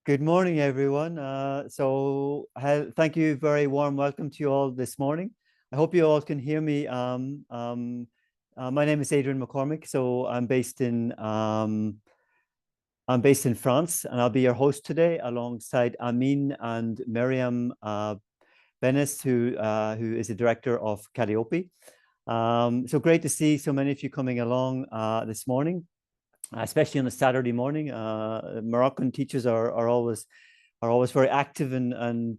Good morning, everyone. Thank you. Very warm welcome to you all this morning. I hope you all can hear me. My name is Adrian McCormick. I'm based in France, and I'll be your host today alongside Amin and Miriam Benes, who is the director of Calliope. So great to see so many of you coming along this morning, especially on a Saturday morning. Moroccan teachers are always very active, and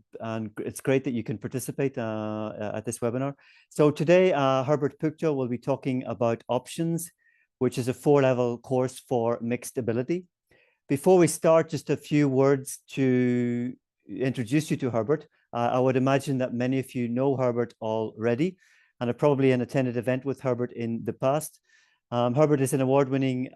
it's great that you can participate at this webinar. So today, Herbert Puchta will be talking about options, which is a 4-level course for mixed ability. Before we start, just a few words to introduce you to Herbert. I would imagine that many of you know Herbert already and have probably attended an event with Herbert in the past. Herbert is an award-winning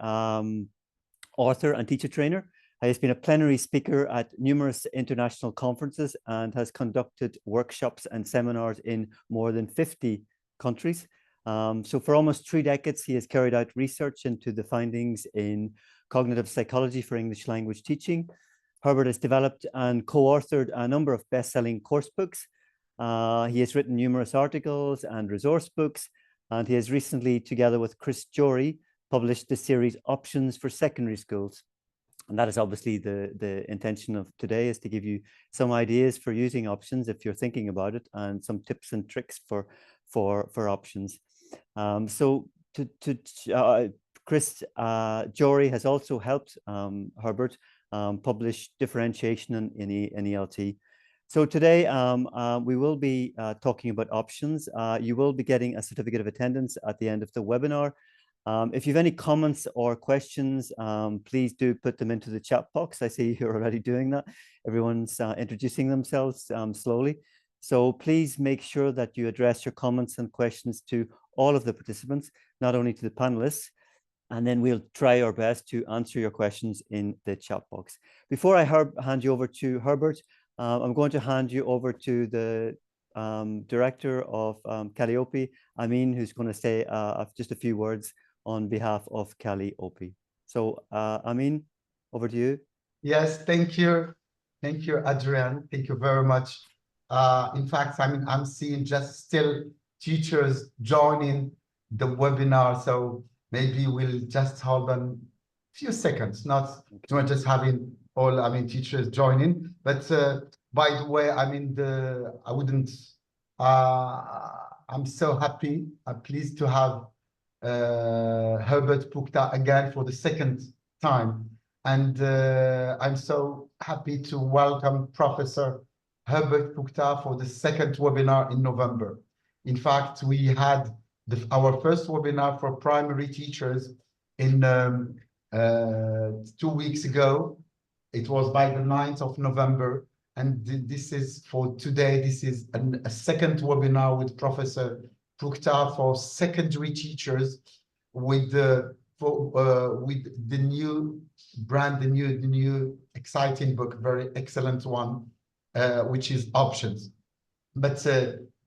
author and teacher trainer. He has been a plenary speaker at numerous international conferences and has conducted workshops and seminars in more than 50 countries. So for almost 3 decades, he has carried out research into the findings in cognitive psychology for English language teaching. Herbert has developed and co-authored a number of best-selling course books. He has written numerous articles and resource books, and he has recently, together with Chris Jory, published the series Options for Secondary Schools. And that is obviously the intention of today, is to give you some ideas for using options if you're thinking about it, and some tips and tricks for options. Chris Jory has also helped Herbert publish differentiation in ELT. So today we will be talking about options. You will be getting a certificate of attendance at the end of the webinar. If you have any comments or questions, please do put them into the chat box. I see you're already doing that. Everyone's introducing themselves slowly. So please make sure that you address your comments and questions to all of the participants, not only to the panelists, and then we'll try our best to answer your questions in the chat box. Before I hand you over to Herbert, I'm going to hand you over to the director of Calliope, Amin, who's going to say just a few words on behalf of Calliope. So Amin, over to you. Yes, thank you. Thank you, Adrian. Thank you very much. In fact, I'm seeing just still teachers joining the webinar. So maybe we'll just hold on a few seconds, not just having all, teachers joining. But by the way, I'm so happy. I'm pleased to have Herbert Puchta again for the second time. And I'm so happy to welcome Professor Herbert Puchta for the second webinar in November. In fact, we had our first webinar for primary teachers in 2 weeks ago. It was by the 9th of November. And this is for today. This is a second webinar with Professor Puchta for secondary teachers with the new brand, the new exciting book, very excellent one, which is Options. But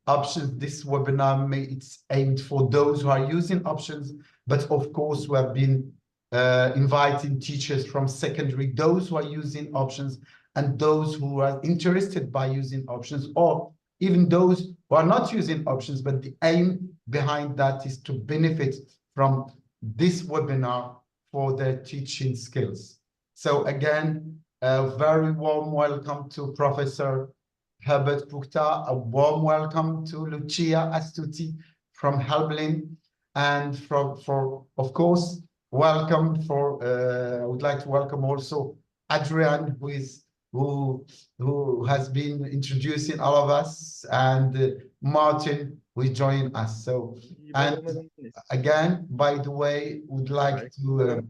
Options, this webinar, it's aimed for those who are using Options, but of course we have been inviting teachers from secondary, those who are using Options, and those who are interested by using Options, or even those who are not using Options, but the aim behind that is to benefit from this webinar for their teaching skills. So again, a very warm welcome to Professor Herbert Puchta, a warm welcome to Lucia Astuti from Helblin, and of course, welcome I would like to welcome also Adrian, who has been introducing all of us, and Martin, who is joining us. So, and again, by the way, would like to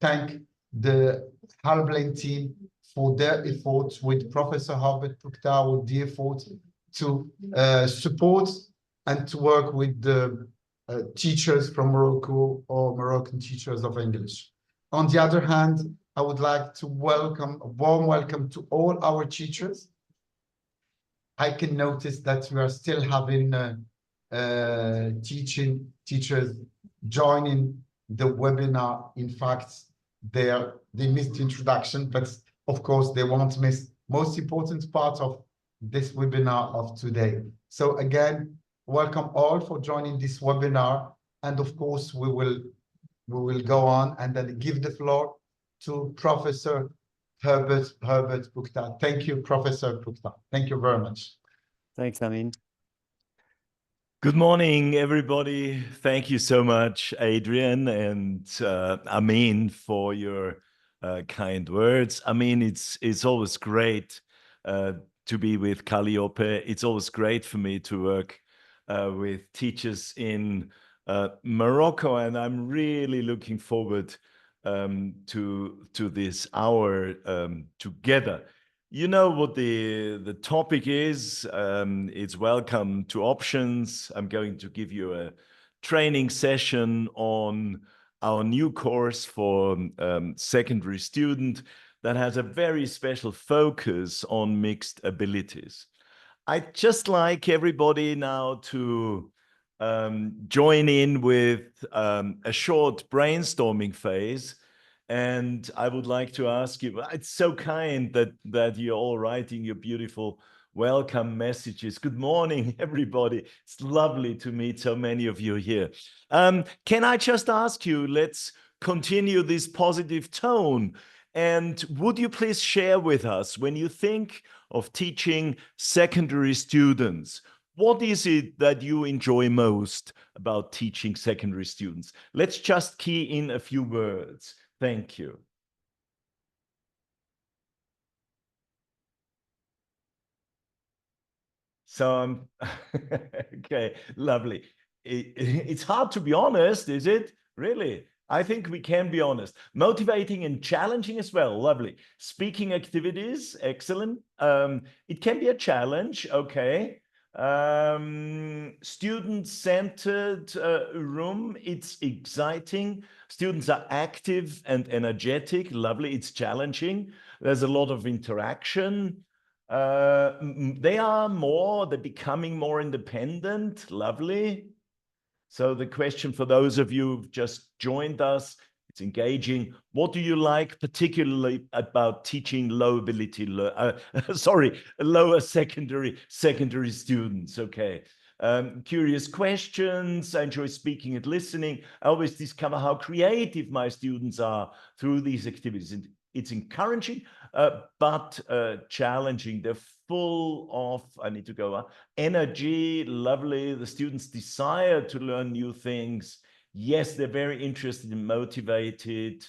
thank the Helblin team for their efforts with Professor Herbert Puchta, with the effort to support and to work with the teachers from Morocco or Moroccan teachers of English. On the other hand, I would like to welcome, a warm welcome to all our teachers. I can notice that we are still having teachers joining the webinar. In fact, they missed the introduction, but of course they won't miss most important part of this webinar of today. So again, welcome all for joining this webinar, and of course we will go on and then give the floor to Professor Herbert Puchta. Thank you, Professor Puchta. Thank you very much. Thanks, Amin. Good morning, everybody. Thank you so much, Adrian and Amin, for your kind words. I mean, it's always great to be with Calliope. It's always great for me to work with teachers in Morocco, and I'm really looking forward to this hour together. You know what the topic is. It's welcome to options. I'm going to give you a training session on our new course for secondary student that has a very special focus on mixed abilities. I'd just like everybody now to join in with a short brainstorming phase. And I would like to ask you, it's so kind that you're all writing your beautiful welcome messages. Good morning, everybody. It's lovely to meet so many of you here. Can I just ask you, let's continue this positive tone. And would you please share with us, when you think of teaching secondary students, what is it that you enjoy most about teaching secondary students? Let's just key in a few words. Thank you. So, okay, lovely. It's hard to be honest, is it? Really? I think we can be honest. Motivating and challenging as well. Lovely. Speaking activities, excellent. It can be a challenge, okay. Student-centered room, it's exciting. Students are active and energetic, lovely, it's challenging. There's a lot of interaction. They're becoming more independent, lovely. So the question for those of you who've just joined us, it's engaging. What do you like particularly about teaching lower secondary students? Okay. Curious questions. I enjoy speaking and listening. I always discover how creative my students are through these activities. And it's encouraging, but challenging. They're full of, I need to go, energy, lovely. The students desire to learn new things. Yes, they're very interested and motivated.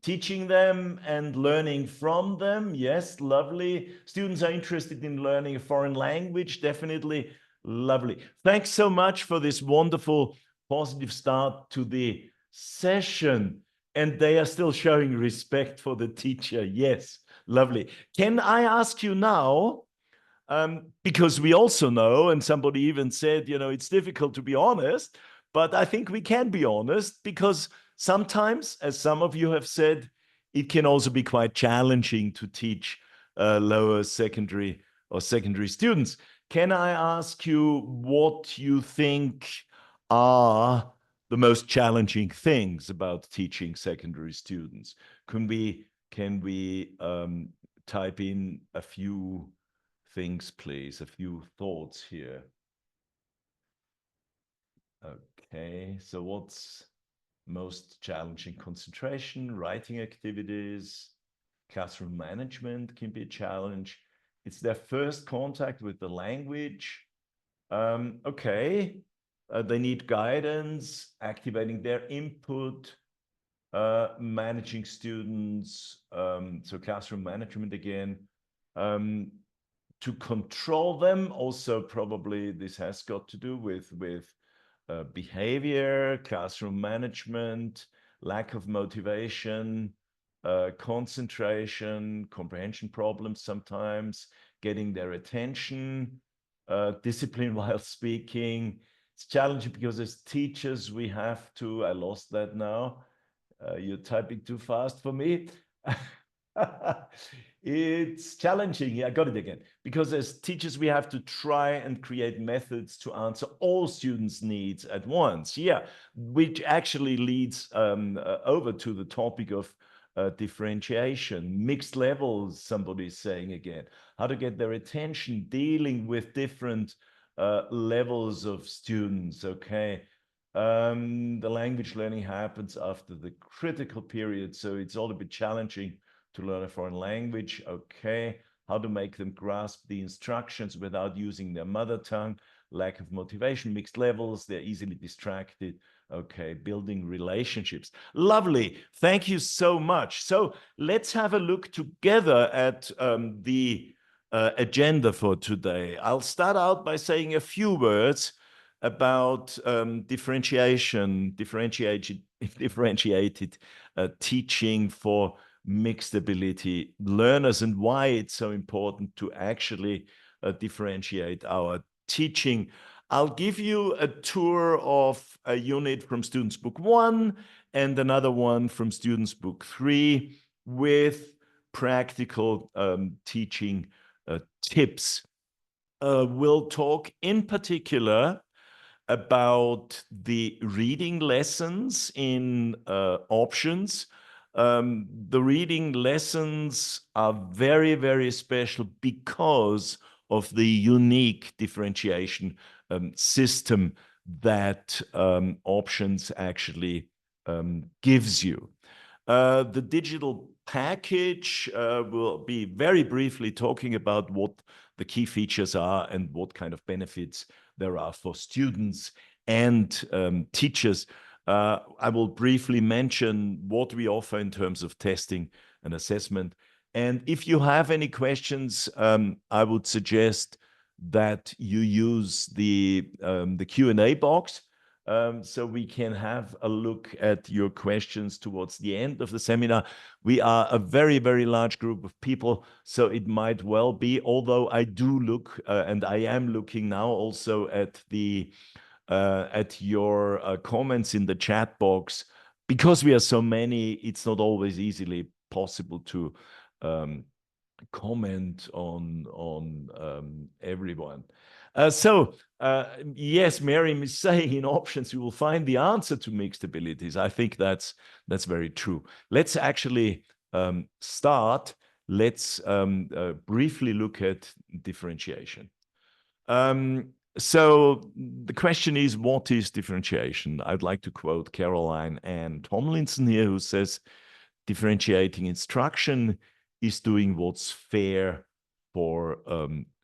Teaching them and learning from them. Yes, lovely. Students are interested in learning a foreign language. Definitely lovely. Thanks so much for this wonderful positive start to the session. And they are still showing respect for the teacher. Yes, lovely. Can I ask you now, because we also know, and somebody even said, you know, it's difficult to be honest, but I think we can be honest because sometimes, as some of you have said, it can also be quite challenging to teach lower secondary or secondary students. Can I ask you what you think are the most challenging things about teaching secondary students? Can we type in a few things, please, a few thoughts here? Okay, so what's most challenging? Concentration, writing activities, classroom management can be a challenge. It's their first contact with the language. Okay, they need guidance, activating their input, managing students, so classroom management again, to control them. Also, probably this has got to do with behavior, classroom management, lack of motivation, concentration, comprehension problems sometimes, getting their attention, discipline while speaking. It's challenging because as teachers, we have to, I lost that now. You're typing too fast for me. It's challenging. Yeah, I got it again. Because as teachers, we have to try and create methods to answer all students' needs at once. Yeah, which actually leads over to the topic of differentiation, mixed levels, somebody's saying again, how to get their attention, dealing with different levels of students, okay? The language learning happens after the critical period, so it's all a bit challenging to learn a foreign language, okay? How to make them grasp the instructions without using their mother tongue, lack of motivation, mixed levels, they're easily distracted, okay? Building relationships. Lovely, thank you so much. So let's have a look together at the agenda for today. I'll start out by saying a few words about differentiated teaching for mixed ability learners and why it's so important to actually differentiate our teaching. I'll give you a tour of a unit from Students Book 1 and another one from Students Book 3 with practical teaching tips. We'll talk in particular about the reading lessons in options. The reading lessons are very, very special because of the unique differentiation system that options actually gives you. The digital package will be very briefly talking about what the key features are and what kind of benefits there are for students and teachers. I will briefly mention what we offer in terms of testing and assessment. And if you have any questions, I would suggest that you use the Q&A box so we can have a look at your questions towards the end of the seminar. We are a very, very large group of people, so it might well be, although I do look, and I am looking now also at your comments in the chat box. Because we are so many, it's not always easily possible to comment on everyone. Yes, Miriam is saying in options you will find the answer to mixed abilities. I think that's very true. Let's actually start. Let's briefly look at differentiation. So the question is, what is differentiation? I'd like to quote Caroline Ann Tomlinson here, who says, differentiating instruction is doing what's fair for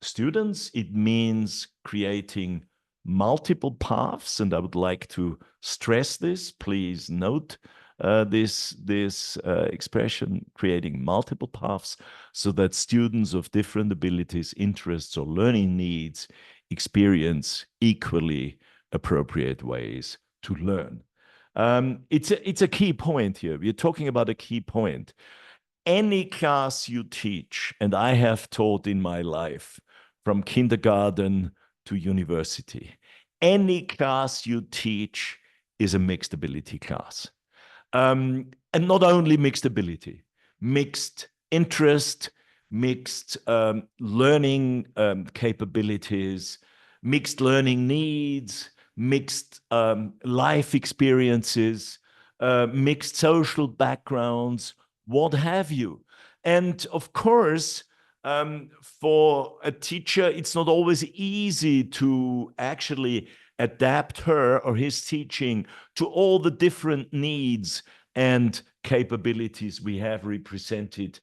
students. It means creating multiple paths, and I would like to stress this. Please note this expression, creating multiple paths, so that students of different abilities, interests, or learning needs experience equally appropriate ways to learn. It's a key point here. We're talking about a key point. Any class you teach, and I have taught in my life from kindergarten to university, any class you teach is a mixed ability class. And not only mixed ability, mixed interest, mixed learning capabilities, mixed learning needs, mixed life experiences, mixed social backgrounds, what have you. And of course, for a teacher, it's not always easy to actually adapt her or his teaching to all the different needs and capabilities we have represented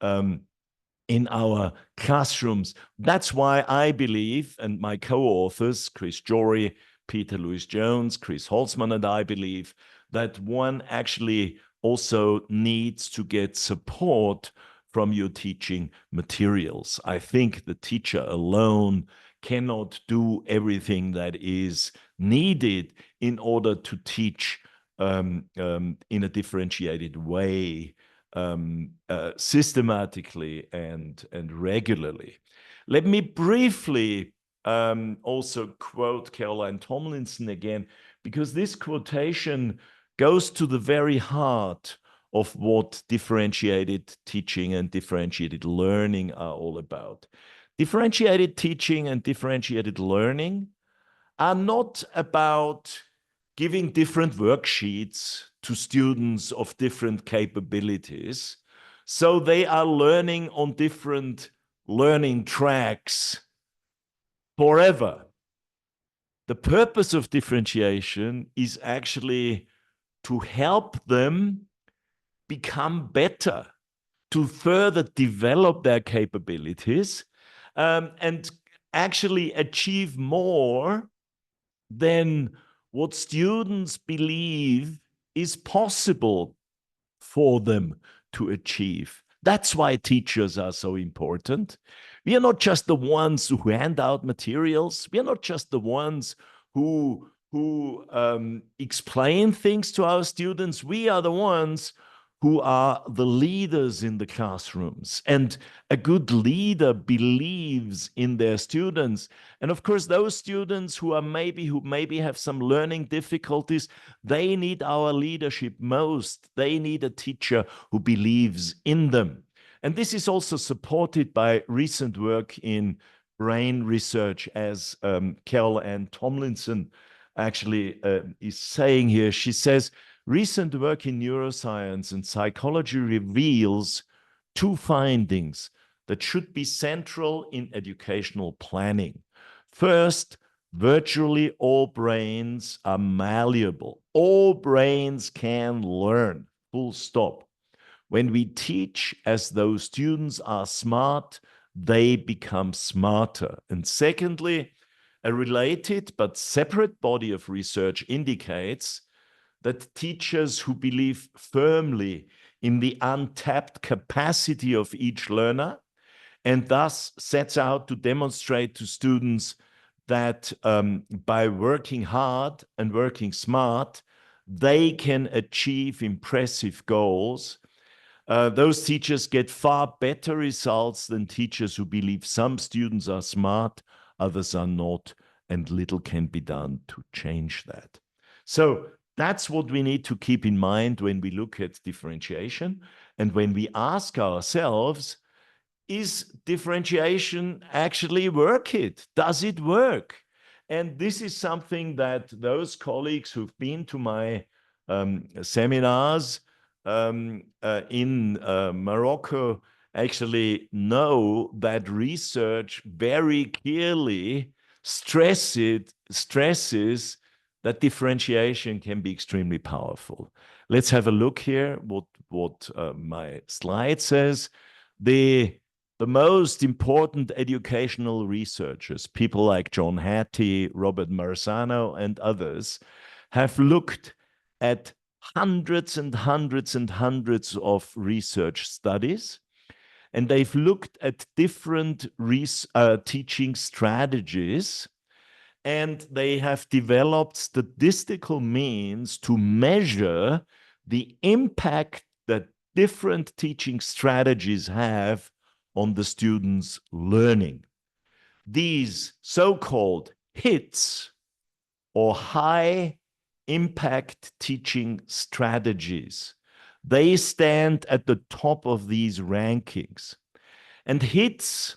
in our classrooms. That's why I believe, and my co-authors, Chris Jory, Peter Lewis-Jones, Chris Holzman, and I believe that one actually also needs to get support from your teaching materials. I think the teacher alone cannot do everything that is needed in order to teach in a differentiated way, systematically and regularly. Let me briefly also quote Caroline Tomlinson again, because this quotation goes to the very heart of what differentiated teaching and differentiated learning are all about. Differentiated teaching and differentiated learning are not about giving different worksheets to students of different capabilities. So they are learning on different learning tracks forever. The purpose of differentiation is actually to help them become better, to further develop their capabilities, and actually achieve more than what students believe is possible for them to achieve. That's why teachers are so important. We are not just the ones who hand out materials. We are not just the ones who explain things to our students. We are the ones who are the leaders in the classrooms. And a good leader believes in their students. And of course, those students who maybe have some learning difficulties, they need our leadership most. They need a teacher who believes in them. And this is also supported by recent work in brain research, as Carol Ann Tomlinson actually is saying here. She says, recent work in neuroscience and psychology reveals two findings that should be central in educational planning. First, virtually all brains are malleable. All brains can learn, full stop. When we teach as though students are smart, they become smarter. And secondly, a related but separate body of research indicates that teachers who believe firmly in the untapped capacity of each learner and thus sets out to demonstrate to students that by working hard and working smart, they can achieve impressive goals. Those teachers get far better results than teachers who believe some students are smart, others are not, and little can be done to change that. So that's what we need to keep in mind when we look at differentiation and when we ask ourselves, is differentiation actually work it? Does it work? And this is something that those colleagues who've been to my seminars in Morocco actually know that research very clearly stresses that differentiation can be extremely powerful. Let's have a look here what my slide says. The most important educational researchers, people like John Hattie, Robert Marzano, and others, have looked at hundreds and hundreds and hundreds of research studies, and they've looked at different teaching strategies, and they have developed statistical means to measure the impact that different teaching strategies have on the students' learning. These so-called HITs, or high impact teaching strategies, they stand at the top of these rankings. And HITs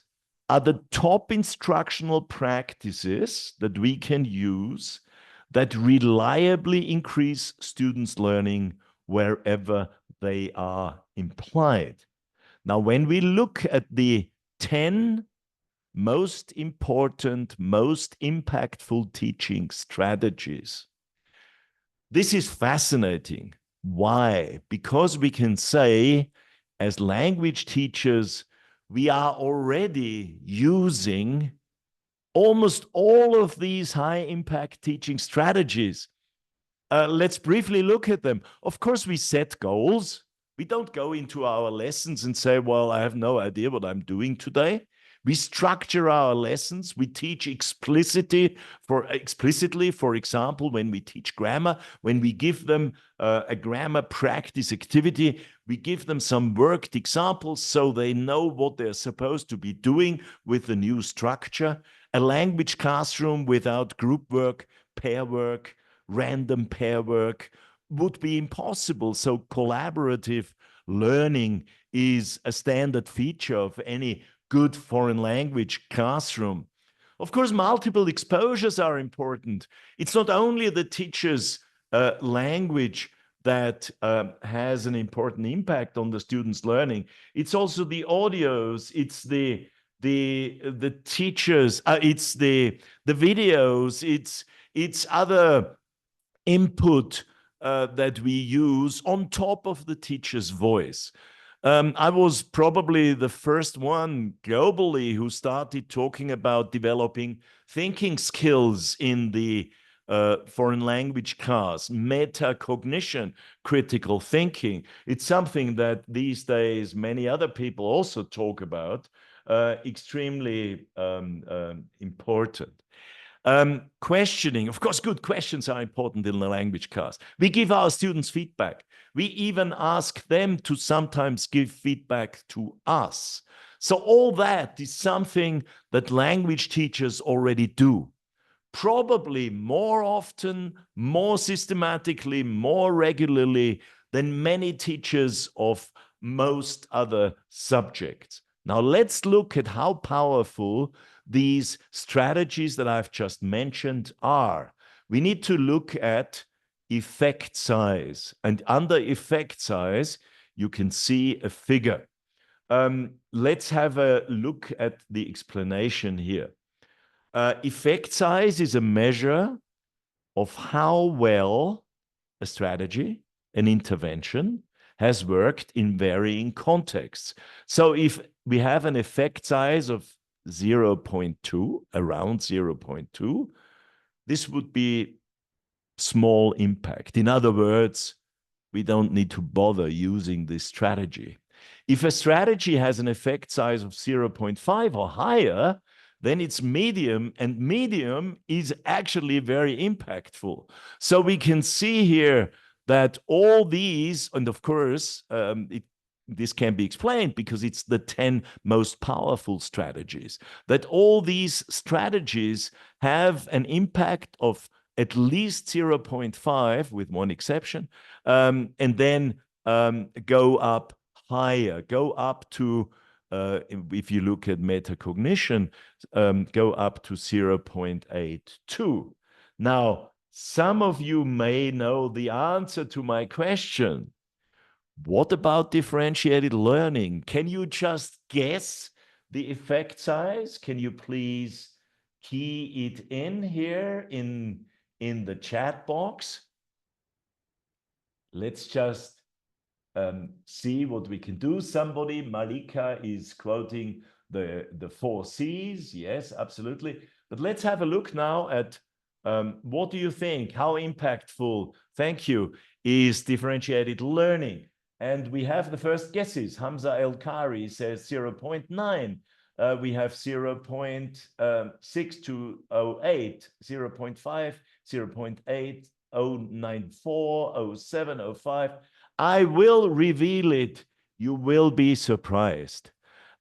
are the top instructional practices that we can use that reliably increase students' learning wherever they are implied. Now, when we look at the 10 most important, most impactful teaching strategies, this is fascinating. Why? Because we can say, as language teachers, we are already using almost all of these high-impact teaching strategies. Let's briefly look at them. Of course, we set goals. We don't go into our lessons and say, well, I have no idea what I'm doing today. We structure our lessons. We teach explicitly, for example, when we teach grammar, when we give them a grammar practice activity, we give them some worked examples so they know what they're supposed to be doing with the new structure. A language classroom without group work, pair work, random pair work, would be impossible. So collaborative learning is a standard feature of any good foreign language classroom. Of course, multiple exposures are important. It's not only the teacher's language that has an important impact on the students' learning. It's also the audios, it's the teachers, it's the videos, it's other input that we use on top of the teacher's voice. I was probably the first one globally who started talking about developing thinking skills in the foreign language class, metacognition, critical thinking. It's something that these days many other people also talk about, extremely important. Questioning, of course, good questions are important in the language class. We give our students feedback. We even ask them to sometimes give feedback to us. So all that is something that language teachers already do. Probably more often, more systematically, more regularly than many teachers of most other subjects. Now let's look at how powerful these strategies that I've just mentioned are. We need to look at effect size. And under effect size, you can see a figure. Let's have a look at the explanation here. Effect size is a measure of how well a strategy, an intervention, has worked in varying contexts. So if we have an effect size of 0.2, around 0.2, this would be small impact. In other words, we don't need to bother using this strategy. If a strategy has an effect size of 0.5 or higher, then it's medium, and medium is actually very impactful. So we can see here that all these, and of course, this can be explained because it's the 10 most powerful strategies, that all these strategies have an impact of at least 0.5, with one exception, and then go up higher, go up to, if you look at metacognition, go up to 0.82. Now, some of you may know the answer to my question. What about differentiated learning? Can you just guess the effect size? Can you please key it in here in the chat box? Let's just see what we can do. Somebody, Malika, is quoting the 4 C's. Yes, absolutely. But let's have a look now at what do you think? How impactful, thank you, is differentiated learning? And we have the first guesses. Hamza El Kari says 0.9. We have 0.6208, 0.5, 0.8, 094, 07, 05. I will reveal it. You will be surprised.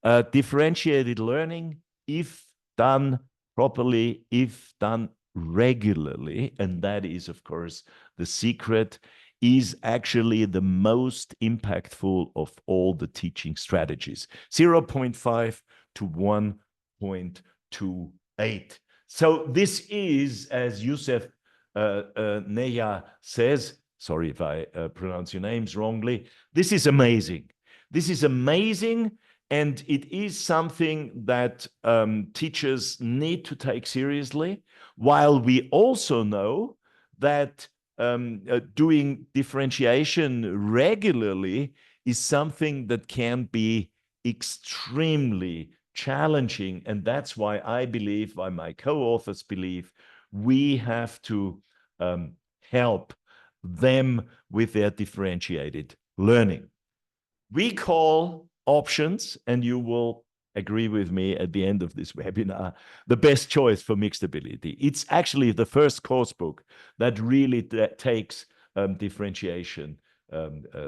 Differentiated learning, if done properly, if done regularly, and that is, of course, the secret, is actually the most impactful of all the teaching strategies. 0.5 to 1.28. So this is, as Youssef Neya says, sorry if I pronounce your names wrongly, this is amazing. This is amazing, and it is something that teachers need to take seriously, while we also know that doing differentiation regularly is something that can be extremely challenging. And that's why I believe, why my co-authors believe, we have to help them with their differentiated learning. We call options, and you will agree with me at the end of this webinar, the best choice for mixed ability. It's actually the first course book that really takes differentiation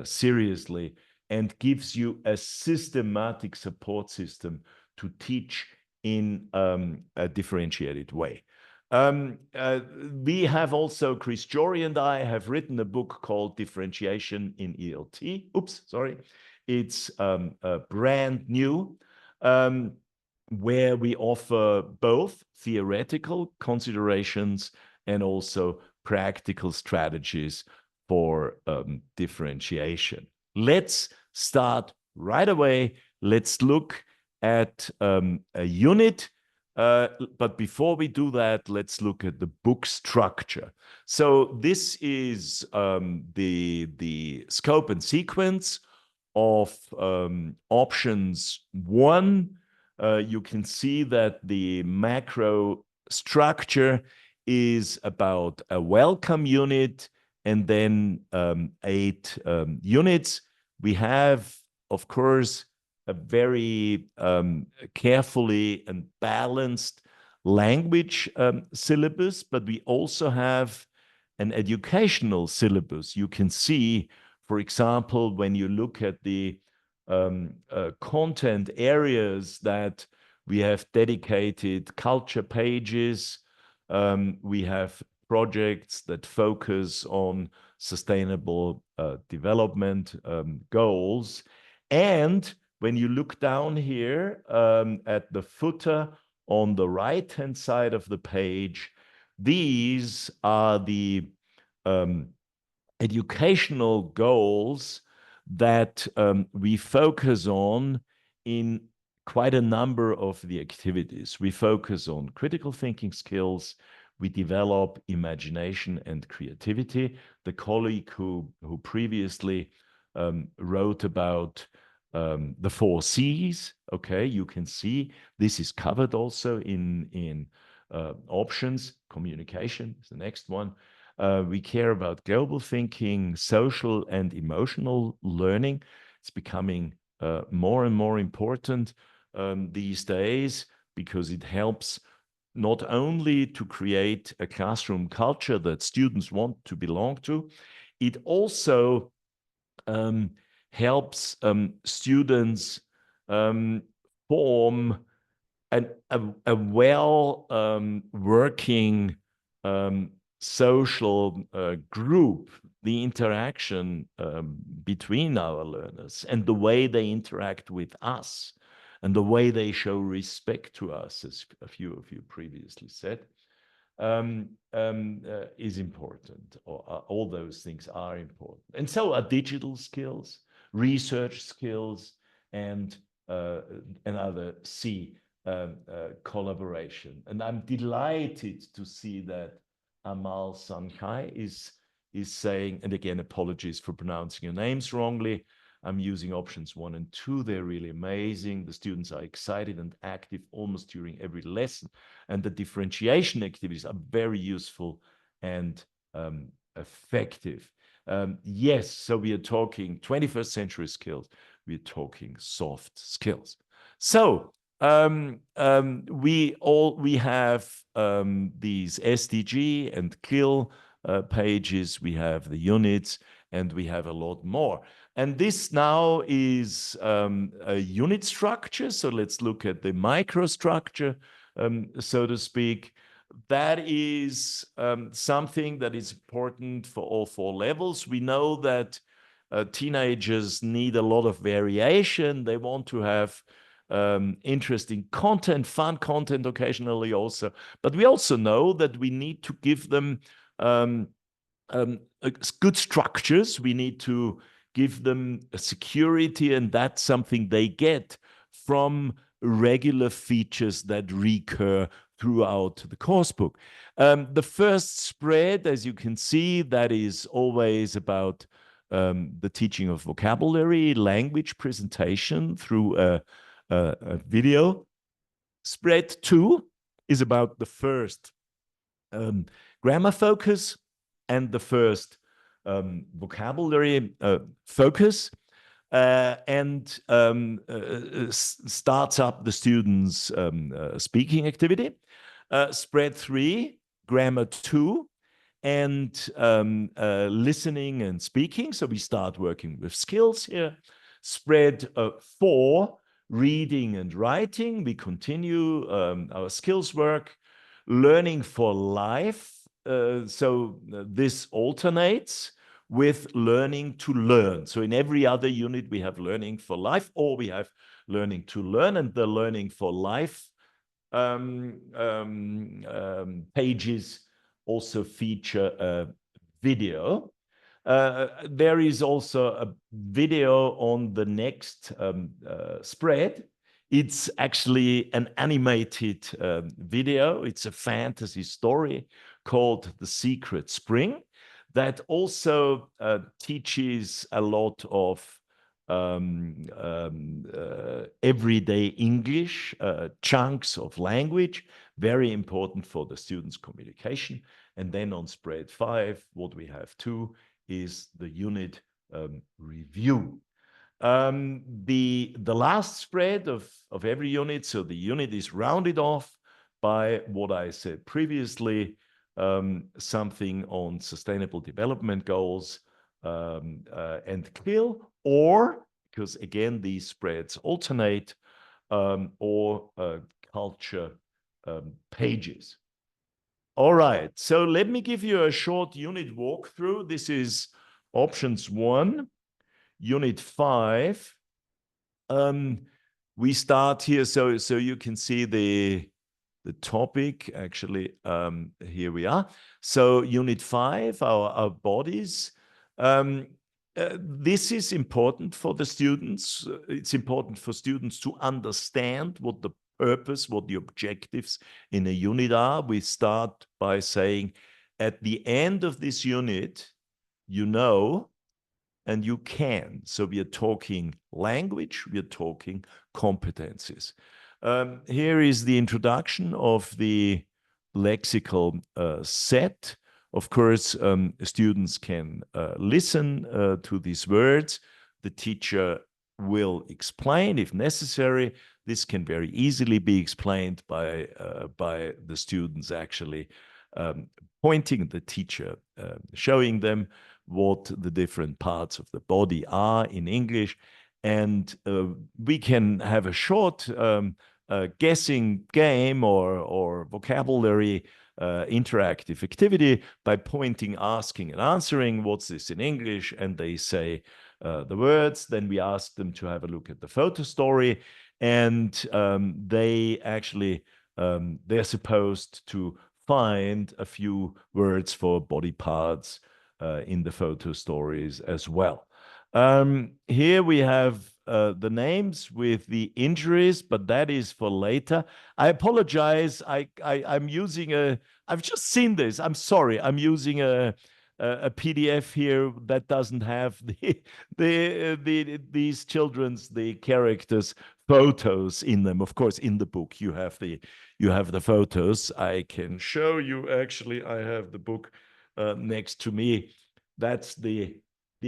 seriously and gives you a systematic support system to teach in a differentiated way. We have also, Chris Jory and I have written a book called Differentiation in ELT. Oops, sorry. It's brand new, where we offer both theoretical considerations and also practical strategies for differentiation. Let's start right away. Let's look at a unit. But before we do that, let's look at the book structure. So this is the scope and sequence of options 1. You can see that the macro structure is about a welcome unit and then 8 units. We have, of course, a very carefully and balanced language syllabus, but we also have an educational syllabus. You can see, for example, when you look at the content areas that we have dedicated culture pages, we have projects that focus on sustainable development goals. And when you look down here at the footer on the right-hand side of the page, these are the educational goals that we focus on in quite a number of the activities. We focus on critical thinking skills. We develop imagination and creativity. The colleague who previously wrote about the 4 C's, okay, you can see this is covered also in options. Communication is the next one. We care about global thinking, social and emotional learning. It's becoming more and more important these days because it helps not only to create a classroom culture that students want to belong to, it also helps students form a well working social group. The interaction between our learners and the way they interact with us and the way they show respect to us, as a few of you previously said, is important. All those things are important. And so are digital skills, research skills, and another C, collaboration. And I'm delighted to see that Amal Sanchai is saying, and again, apologies for pronouncing your names wrongly. I'm using options 1 and 2. They're really amazing. The students are excited and active almost during every lesson. And the differentiation activities are very useful and effective. Yes, so we are talking 21st century skills. We're talking soft skills. So we have these SDG and KILL pages. We have the units, and we have a lot more. And this now is a unit structure. So let's look at the microstructure, so to speak. That is something that is important for all 4 levels. We know that teenagers need a lot of variation. They want to have interesting content, fun content occasionally also. But we also know that we need to give them good structures. We need to give them a security, and that's something they get from regular features that recur throughout the course book. The first spread, as you can see, that is always about the teaching of vocabulary, language presentation through a video. Spread 2 is about the first grammar focus and the first vocabulary focus, and starts up the students' speaking activity. Spread 3, grammar 2, and listening and speaking. So we start working with skills here. Spread 4, reading and writing. We continue our skills work. learning for life. So this alternates with learning to learn. So in every other unit, we have learning for life, or we have learning to learn, and the learning for life pages also feature a video. There is also a video on the next spread. It's actually an animated video. It's a fantasy story called The Secret Spring that also teaches a lot of everyday English, chunks of language, very important for the students' communication. And then on spread 5, what we have too is the unit review. The last spread of every unit, so the unit is rounded off by what I said previously, something on sustainable development goals and CLIL, or, because again, these spreads alternate, or culture pages. All right, so let me give you a short unit walkthrough. This is options 1, unit 5. We start here, so you can see the topic. Actually, here we are. So unit 5, our bodies. This is important for the students. It's important for students to understand what the purpose, what the objectives in a unit are. We start by saying, at the end of this unit, you know, and you can. So we are talking language, we are talking competencies. Here is the introduction of the lexical set. Of course, students can listen to these words. The teacher will explain if necessary. This can very easily be explained by the students actually pointing at the teacher, showing them what the different parts of the body are in English. And we can have a short guessing game or vocabulary interactive activity by pointing, asking, and answering, what's this in English? And they say the words. Then we ask them to have a look at the photo story. And they actually, they're supposed to find a few words for body parts in the photo stories as well. Here we have the names with the injuries, but that is for later. I apologize. I'm using I've just seen this. I'm sorry. I'm using a PDF here that doesn't have these children's, the characters' photos in them. Of course, in the book you have the photos. I can show you. Actually, I have the book next to me. That's the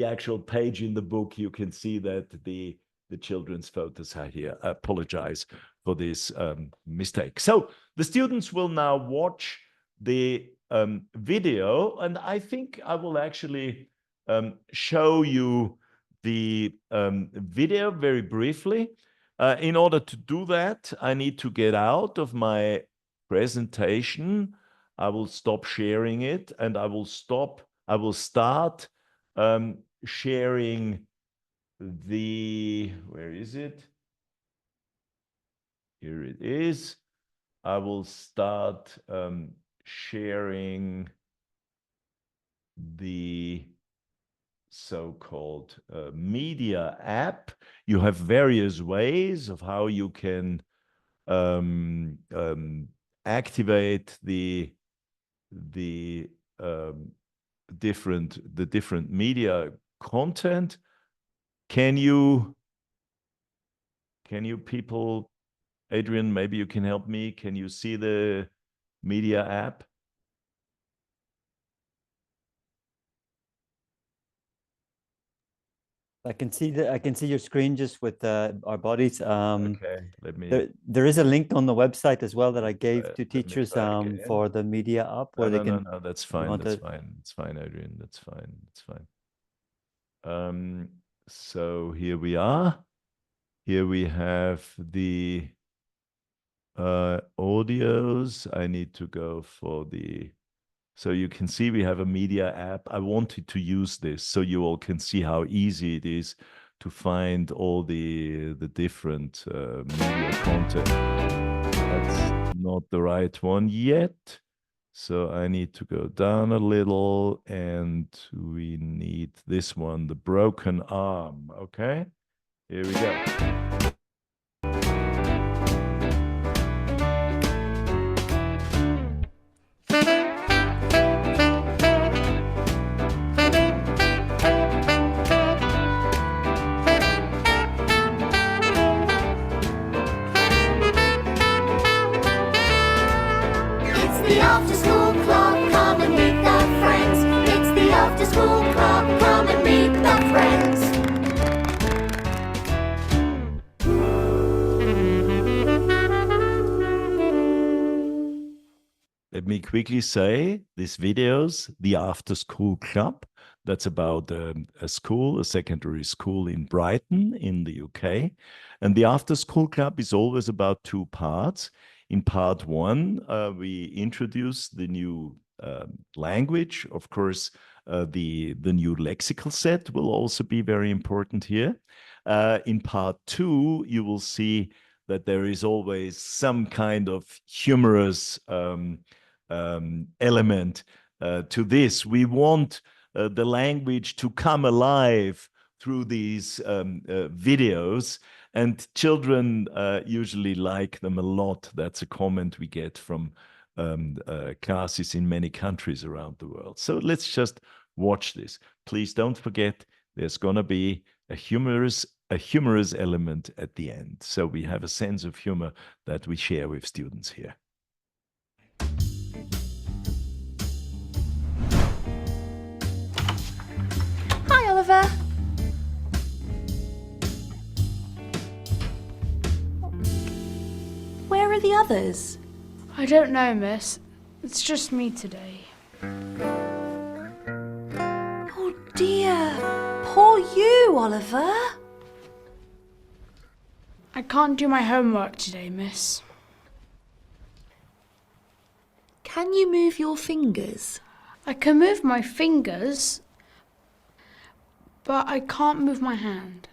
actual page in the book. You can see that the children's photos are here. I apologize for this mistake. So the students will now watch the video, and I think I will actually show you the video very briefly. In order to do that, I need to get out of my presentation. I will stop sharing it, and I will start sharing where is it? Here it is. I will start sharing the so-called media app. You have various ways of how you can activate the different media content. Can you people, Adrian, maybe you can help me. Can you see the media app? I can see your screen just with our bodies. Okay, let me. There is a link on the website as well that I gave to Let me teachers try again. for the media app where they can. No, that's fine. That's fine. It's fine, Adrian. That's fine. It's fine. So here we are. Here we have the audios. I need to go for so you can see we have a media app. I wanted to use this so you all can see how easy it is to find all the different media content. That's not the right one yet. So I need to go down a little, and we need this one, the broken arm. Okay, here we go. The after school club, come and meet the friends. It's the after school club, come and meet the friends. Let me quickly say this video's the after school club. That's about a secondary school in Brighton in the UK. And the after school club is always about two parts. In part one, we introduce the new language. Of course, the new lexical set will also be very important here. In part two, you will see that there is always some kind of humorous element to this. We want the language to come alive through these videos. And children usually like them a lot. That's a comment we get from classes in many countries around the world. So let's just watch this. Please don't forget, there's going to be a humorous element at the end. So we have a sense of humor that we share with students here. Hi, Oliver. Where are the others? I don't know, miss. It's just me today. Oh dear. Poor you, Oliver. I can't do my homework today, miss. Can you move your fingers? I can move my fingers, but I can't move my hand.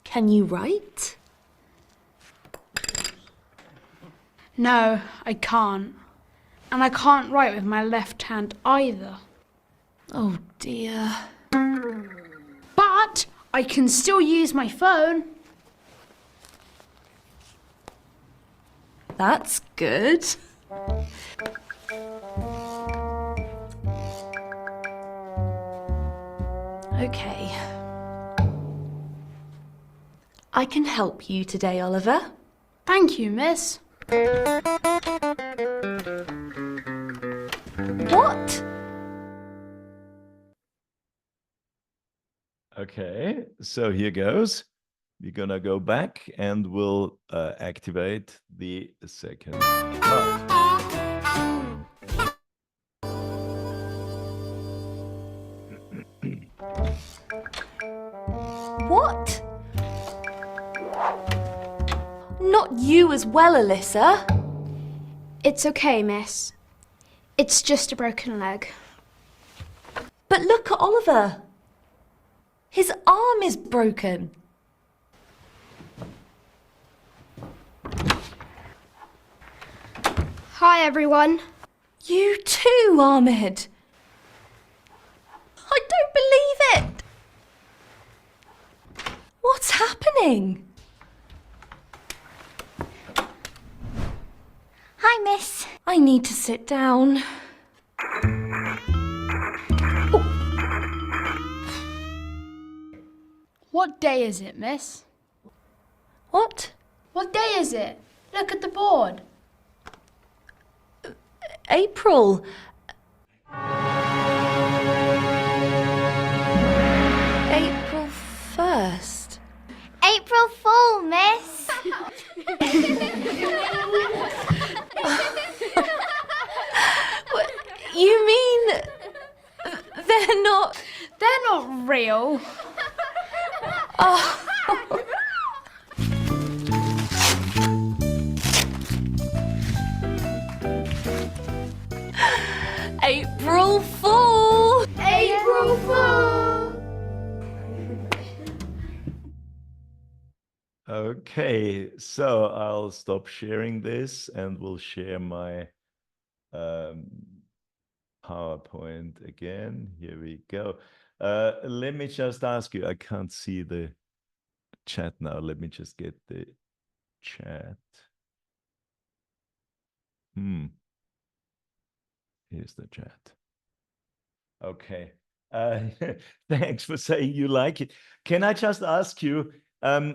Can you write? No, I can't. And I can't write with my left hand either. Oh dear. But I can still use my phone. That's good. Okay. I can help you today, Oliver. Thank you, miss. What? Okay, so here goes. We're gonna go back and we'll activate the second part. What? Not you as well, Alyssa. It's okay, miss. It's just a broken leg. But look at Oliver. His arm is broken. Hi, everyone. You too, Ahmed. I don't believe it. What's happening? Hi, miss. I need to sit down. What day is it, miss? What? What day is it? Look at the board. April. April 1st. April Fool, miss. You mean they're not... They're not real. Oh. April Fool! April Fool! Okay, so I'll stop sharing this and we'll share my PowerPoint again. Here we go. Let me just ask you, I can't see the chat now. Let me just get the chat. Here's the chat. Okay. Thanks for saying you like it. Can I just ask you,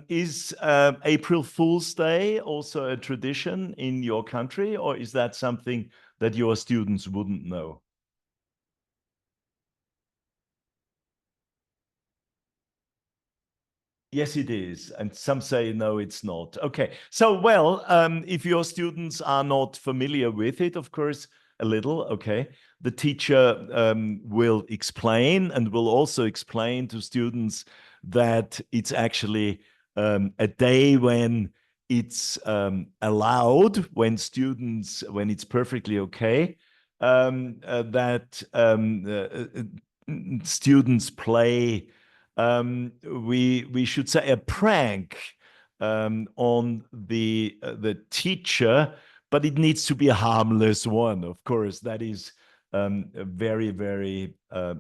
is April Fool's Day also a tradition in your country, or is that something that your students wouldn't know? Yes, it is. And some say, no, it's not. Okay. So, well, if your students are not familiar with it, of course, a little, okay, the teacher will explain and will also explain to students that it's actually a day when it's allowed, when it's perfectly okay, that students play we should say a prank on the teacher, but it needs to be a harmless one. Of course, that is very, very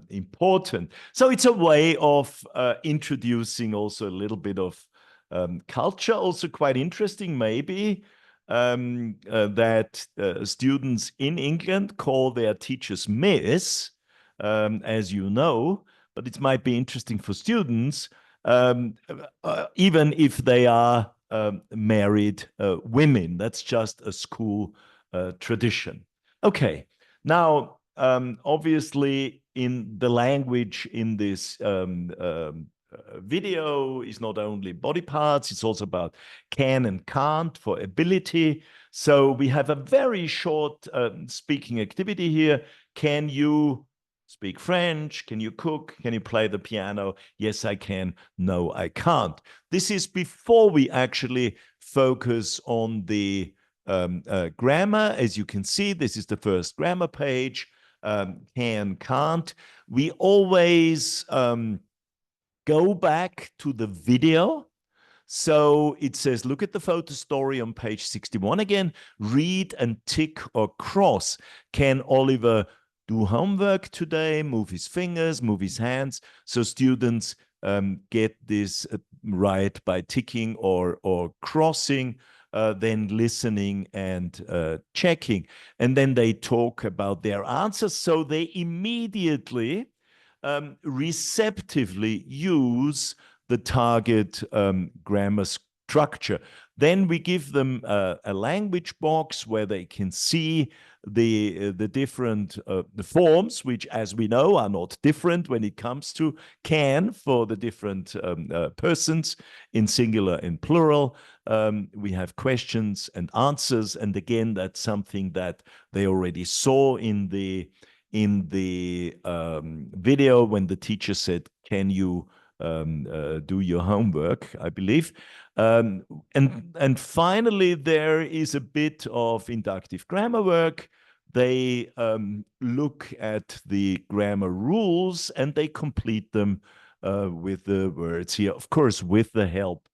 important. So it's a way of introducing also a little bit of culture, also quite interesting maybe, that students in England call their teachers Miss, as you know, but it might be interesting for students, even if they are married women. That's just a school tradition. Okay, now, obviously, in the language in this video is not only body parts, it's also about can and can't for ability. So we have a very short speaking activity here. Can you speak French? Can you cook? Can you play the piano? Yes, I can. No, I can't. This is before we actually focus on the grammar. As you can see, this is the first grammar page. Can, can't. We always go back to the video. So it says, look at the photo story on page 61 again. Read and tick or cross. Can Oliver do homework today? Move his fingers, move his hands. So students get this right by ticking or crossing, then listening and checking. And then they talk about their answers. So they immediately receptively use the target grammar structure. Then we give them a language box where they can see the different the forms, which, as we know, are not different when it comes to can for the different persons in singular and plural. We have questions and answers, and again, that's something that they already saw in the video when the teacher said, "Can you do your homework?" I believe. And finally, there is a bit of inductive grammar work. They look at the grammar rules and they complete them with the words here, of course, with the help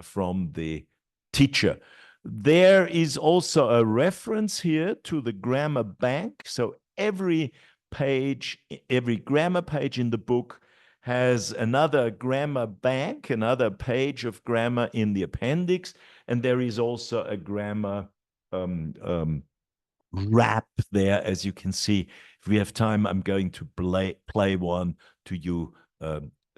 from the teacher. There is also a reference here to the grammar bank. So every page, every grammar page in the book has another grammar bank, another page of grammar in the appendix, and there is also a grammar wrap there, as you can see. If we have time, I'm going to play one to you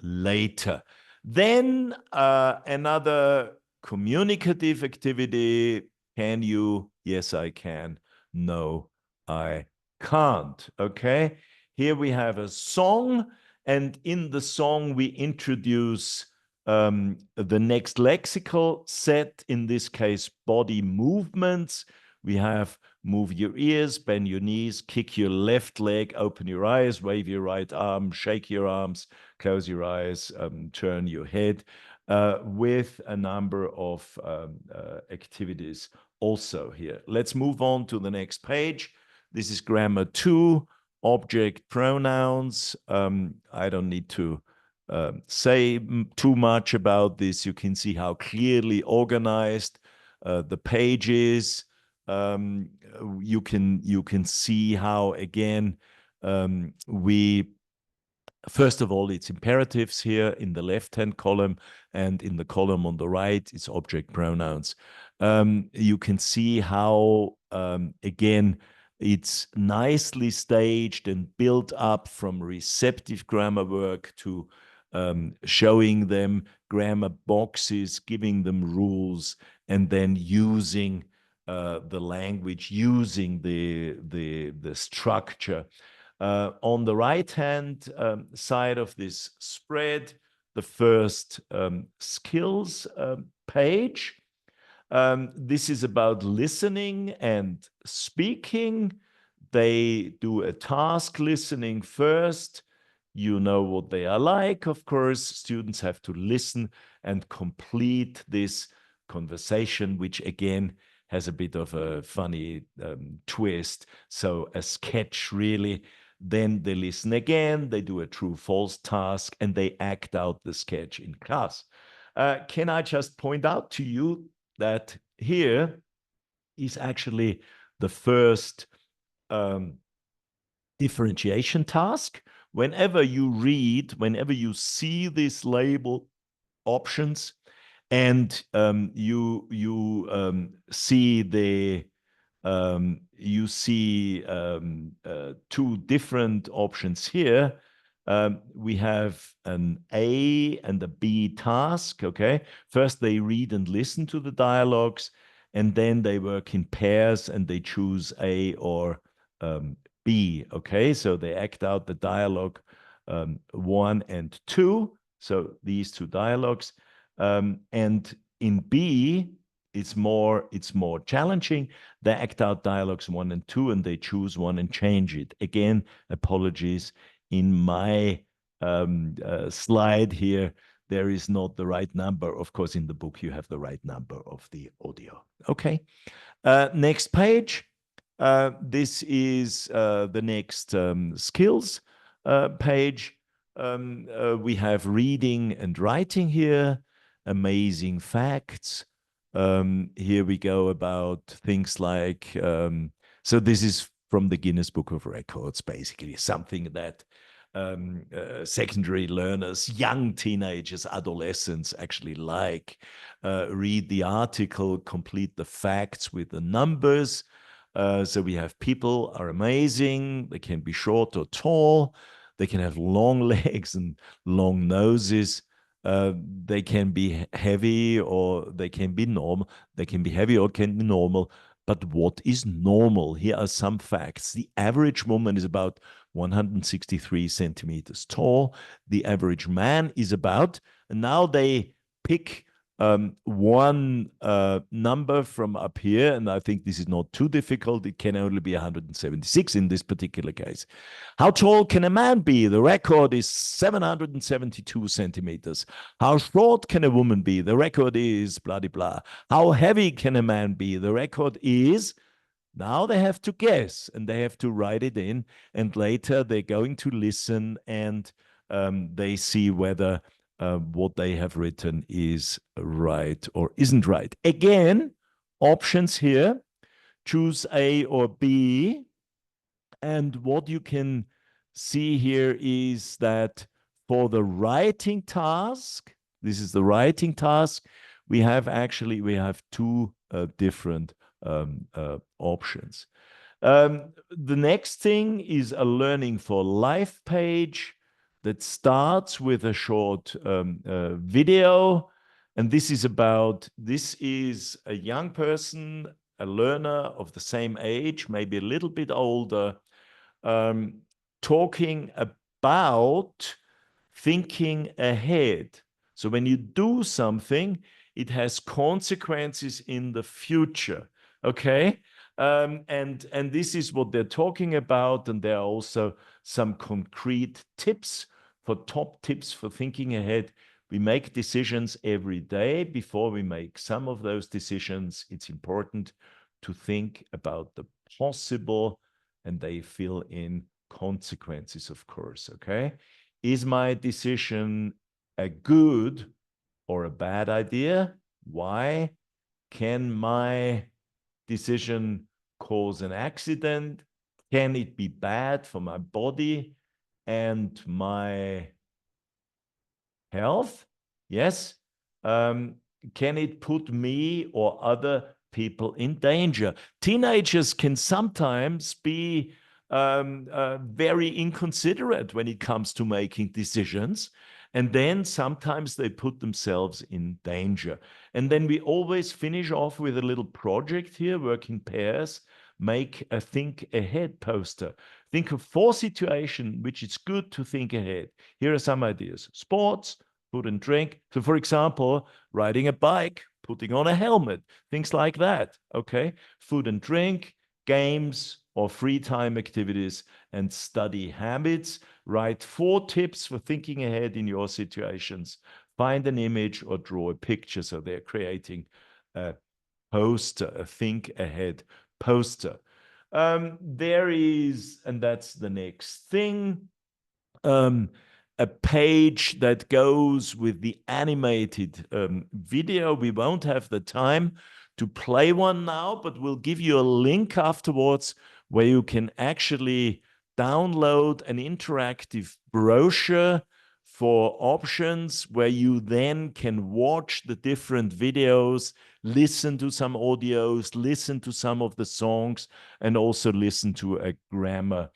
later. Then another communicative activity. Can you? Yes, I can. No, I can't. Okay. Here we have a song, and in the song we introduce the next lexical set, in this case, body movements. We have move your ears, bend your knees, kick your left leg, open your eyes, wave your right arm, shake your arms, close your eyes, turn your head, with a number of activities also here. Let's move on to the next page. This is grammar 2, object pronouns. I don't need to say too much about this. You can see how clearly organized the page is. You can see how, again, first of all, it's imperatives here in the left-hand column, and in the column on the right, it's object pronouns. You can see how, again, it's nicely staged and built up from receptive grammar work to showing them grammar boxes, giving them rules, and then using the language, using the structure. On the right-hand side of this spread, the first skills page. This is about listening and speaking. They do a task listening first. You know what they are like, of course. Students have to listen and complete this conversation, which again has a bit of a funny twist. So a sketch really. Then they listen again, they do a true-false task, and they act out the sketch in class. Can I just point out to you that here is actually the first differentiation task. Whenever you read, whenever you see this label options, and you see two different options here. We have an A and a B task, okay? First, they read and listen to the dialogues, and then they work in pairs and they choose A or B, okay? So they act out the dialogue 1 and 2, so these two dialogues. And in B, it's more challenging. They act out dialogues 1 and 2, and they choose one and change it. Again, apologies. In my slide here, there is not the right number. Of course, in the book, you have the right number of the audio. Okay. Next page. This is the next skills page. We have reading and writing here, amazing facts. Here we go about things like, so this is from the Guinness Book of Records, basically something that secondary learners, young teenagers, adolescents actually like. Read the article, complete the facts with the numbers. So we have people are amazing. They can be short or tall. They can have long legs and long noses. They can be heavy or they can be normal. They can be heavy or can be normal. But what is normal? Here are some facts. The average woman is about 163 centimeters tall. The average man is about, and now they pick one number from up here, and I think this is not too difficult. It can only be 176 in this particular case. How tall can a man be? The record is 772 centimeters. How short can a woman be? The record is blah, blah, blah. How heavy can a man be? The record is, now they have to guess, and they have to write it in, and later they're going to listen, and they see whether what they have written is right or isn't right. Again, options here, choose A or B. And what you can see here is that for the writing task, this is the writing task, we have two different options. The next thing is a Learning for Life page that starts with a short video. And this is a young person, a learner of the same age, maybe a little bit older, talking about thinking ahead. So when you do something, it has consequences in the future, okay? And this is what they're talking about, and there are also some concrete tips top tips for thinking ahead. We make decisions every day. Before we make some of those decisions, it's important to think about the possible and they fill in consequences, of course, okay? Is my decision a good or a bad idea? Why? Can my decision cause an accident? Can it be bad for my body and my health? Yes. Can it put me or other people in danger? Teenagers can sometimes be very inconsiderate when it comes to making decisions. And then sometimes they put themselves in danger. And then we always finish off with a little project here, work in pairs, make a think ahead poster. Think of 4 situations which it's good to think ahead. Here are some ideas. Sports, food and drink. So for example, riding a bike, putting on a helmet, things like that, okay? Food and drink, games or free time activities, and study habits. Write 4 tips for thinking ahead in your situations. Find an image or draw a picture. So they're creating a poster, a think ahead poster. There is, and that's the next thing, a page that goes with the animated video. We won't have the time to play one now, but we'll give you a link afterwards where you can actually download an interactive brochure for options where you then can watch the different videos, listen to some audios, listen to some of the songs, and also listen to a grammar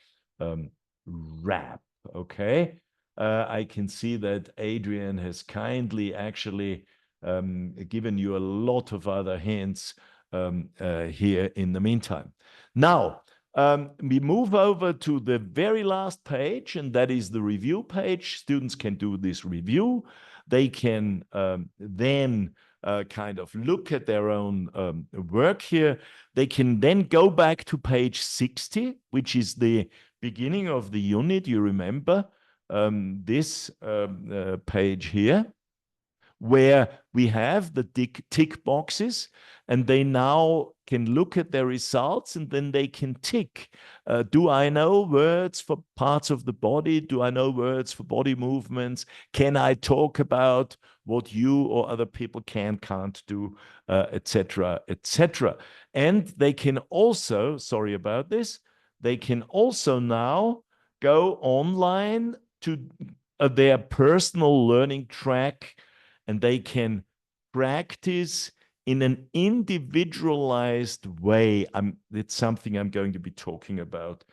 rap, okay? I can see that Adrian has kindly actually given you a lot of other hints here in the meantime. Now, we move over to the very last page, and that is the review page. Students can do this review. They can then kind of look at their own work here. They can then go back to page 60, which is the beginning of the unit. You remember this page here, where we have the tick boxes, and they now can look at their results, and then they can tick. Do I know words for parts of the body? Do I know words for body movements? Can I talk about what you or other people can't do, etc., etc.? And they can also, sorry about this, they can also now go online to their personal learning track, and they can practice in an individualized way. It's something I'm going to be talking about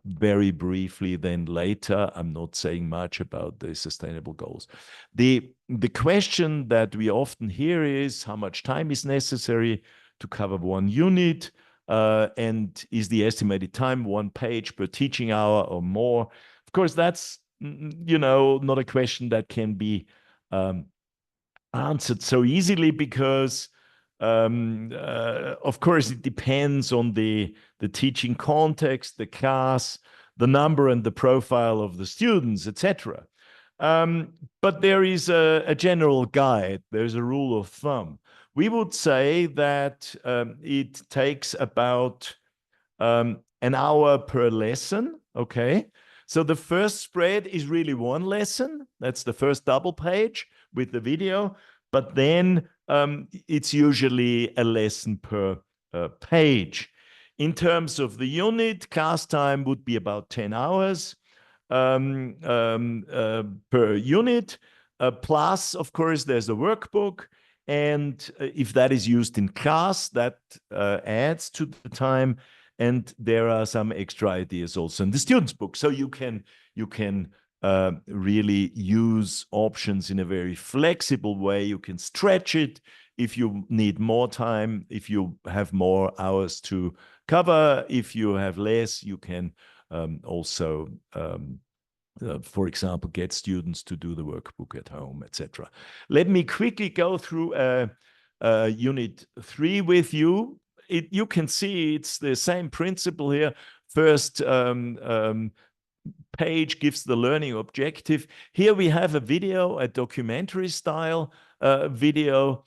very briefly then later. I'm not saying much about the sustainable goals. The question that we often hear is how much time is necessary to cover one unit, and is the estimated time 1 page per teaching hour or more? Of course, that's not a question that can be answered so easily, because of course it depends on the teaching context, the class, the number and the profile of the students, etc. But there is a general guide. There's a rule of thumb. We would say that it takes about an hour per lesson, okay? So the first spread is really 1 lesson. That's the first double page with the video. But then it's usually a lesson per page. In terms of the unit, class time would be about 10 hours per unit. Plus, of course, there's a workbook. And if that is used in class, that adds to the time. And there are some extra ideas also in the student's book. So you can really use options in a very flexible way. You can stretch it if you need more time, if you have more hours to cover. If you have less, you can also, for example, get students to do the workbook at home, etc. Let me quickly go through Unit 3 with you. You can see it's the same principle here. First page gives the learning objective. Here we have a video, a documentary style video.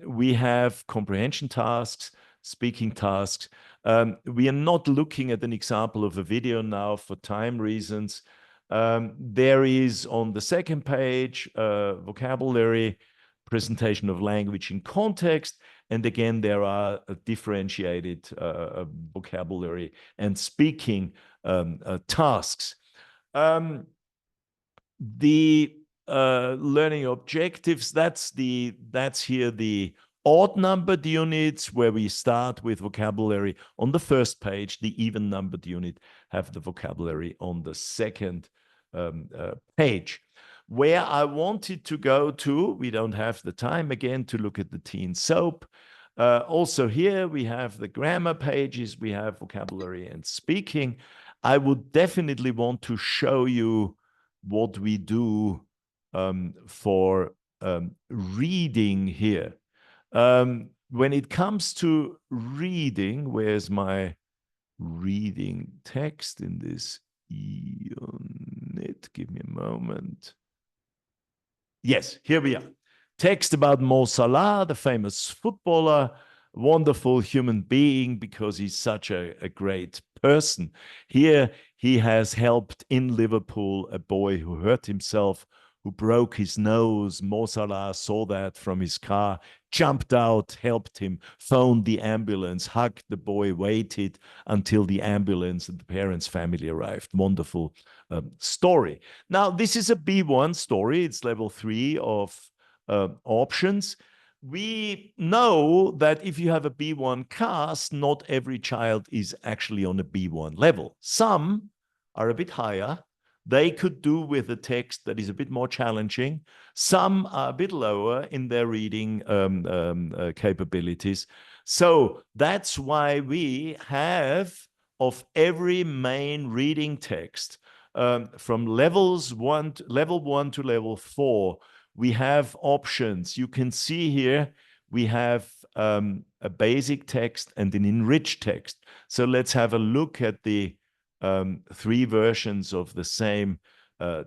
We have comprehension tasks, speaking tasks. We are not looking at an example of a video now for time reasons. There is on the second page vocabulary, presentation of language in context, and again there are differentiated vocabulary and speaking tasks. The learning objectives, that's here the odd numbered units where we start with vocabulary on the first page. The even numbered unit have the vocabulary on the second page. Where I wanted to go to, we don't have the time again to look at the teen soap. Also here we have the grammar pages, we have vocabulary and speaking. I would definitely want to show you what we do for reading here. When it comes to reading, where's my reading text in this unit? Give me a moment. Yes, here we are. Text about Mo Salah, the famous footballer, wonderful human being because he's such a great person. Here he has helped in Liverpool a boy who hurt himself, who broke his nose. Mo Salah saw that from his car, jumped out, helped him, phoned the ambulance, hugged the boy, waited until the ambulance and the parents' family arrived. Wonderful story. Now, this is a B1 story. It's level 3 of options. We know that if you have a B1 cast, not every child is actually on a B1 level. Some are a bit higher. They could do with a text that is a bit more challenging. Some are a bit lower in their reading capabilities. So that's why we have, of every main reading text, from level 1 to level 4, we have options. You can see here we have a basic text and an enriched text. So let's have a look at the 3 versions of the same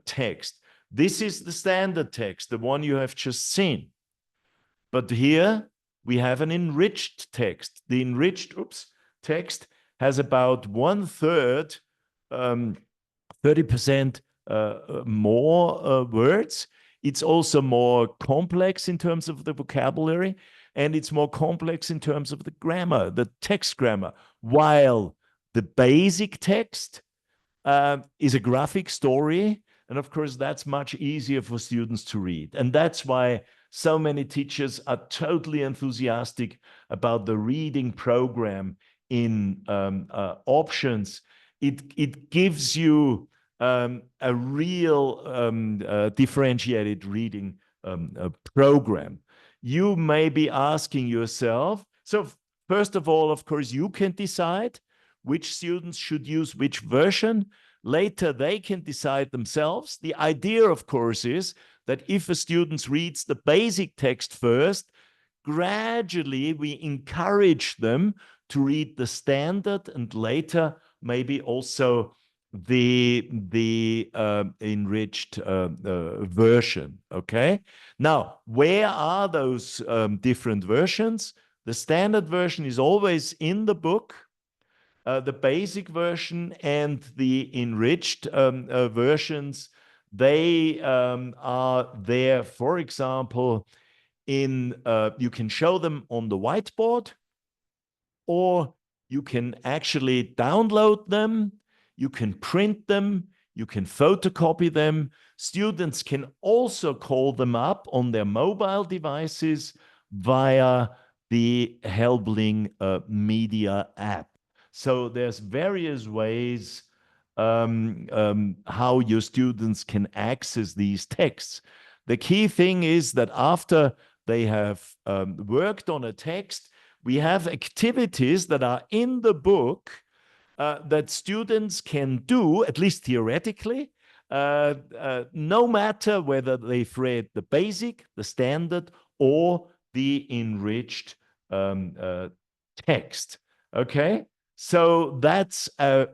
text. This is the standard text, the one you have just seen. But here we have an enriched text. The enriched text has about 1/3, 30% more words. It's also more complex in terms of the vocabulary, and it's more complex in terms of the grammar, the text grammar, while the basic text is a graphic story. And of course, that's much easier for students to read. And that's why so many teachers are totally enthusiastic about the reading program in options. It gives you a real differentiated reading program. You may be asking yourself, so first of all, of course, you can decide which students should use which version. Later, they can decide themselves. The idea, of course, is that if a student reads the basic text first, gradually we encourage them to read the standard and later maybe also the enriched version, okay? Now, where are those different versions? The standard version is always in the book. The basic version and the enriched versions, they are there, for example, in, you can show them on the whiteboard, or you can actually download them, you can print them, you can photocopy them. Students can also call them up on their mobile devices via the Helbling Media app. So there's various ways how your students can access these texts. The key thing is that after they have worked on a text, we have activities that are in the book that students can do, at least theoretically, no matter whether they've read the basic, the standard, or the enriched text. Okay? So that's a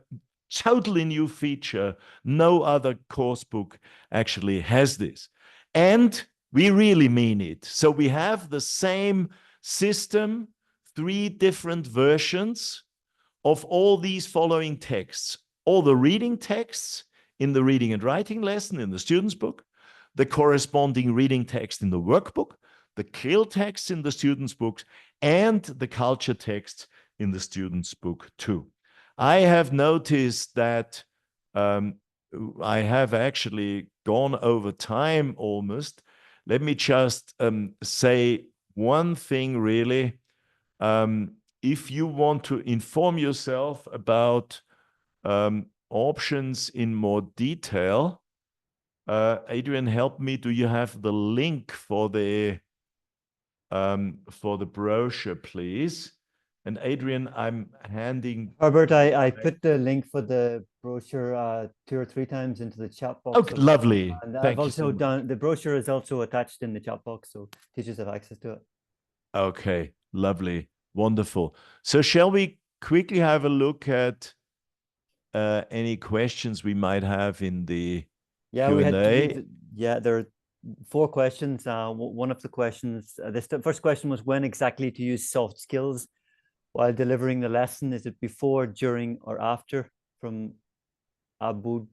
totally new feature. No other course book actually has this. And we really mean it. So we have the same system, 3 different versions, of all these following texts, all the reading texts in the reading and writing lesson in the student's book, the corresponding reading text in the workbook, the CLIL text in the student's books, and the culture text in the student's book too. I have noticed that I have actually gone over time almost. Let me just say one thing really. If you want to inform yourself about options in more detail, Adrian, help me. Do you have the link for the brochure, please? And Adrian, I'm handing. Herbert, I put the link for the brochure 2 or 3 times into the chat box. Okay, lovely. And Thank I've you also so much. done, the brochure is also attached in the chat box, so teachers have access to it. Okay, lovely, wonderful. So shall we quickly have a look at any questions we might have in the Yeah, we had to Q&A? read, yeah, there are 4 questions. One of the questions, the first question was when exactly to use soft skills while delivering the lesson. Is it before, during, or after? From Abu.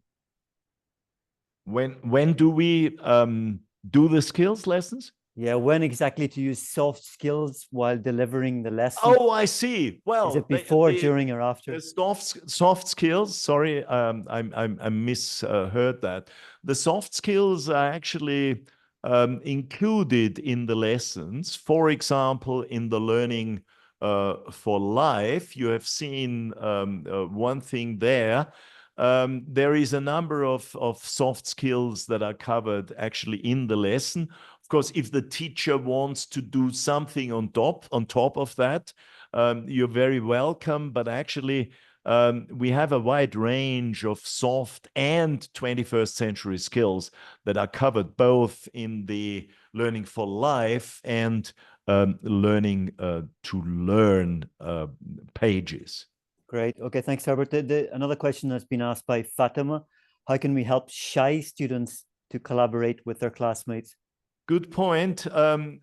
When do we do the skills lessons? Yeah, when exactly to use soft skills while delivering the lesson? Oh, I see. Well, Is it before, during, or after? the soft skills. Sorry, I misheard that. The soft skills are actually included in the lessons. For example, in the learning for life, you have seen one thing there. There is a number of soft skills that are covered actually in the lesson. Of course, if the teacher wants to do something on top of that, you're very welcome. But actually, we have a wide range of soft and 21st century skills that are covered both in the learning for life and learning to learn pages. Great. Okay, thanks, Herbert. Another question that's been asked by Fatima. How can we help shy students to collaborate with their classmates? Good point.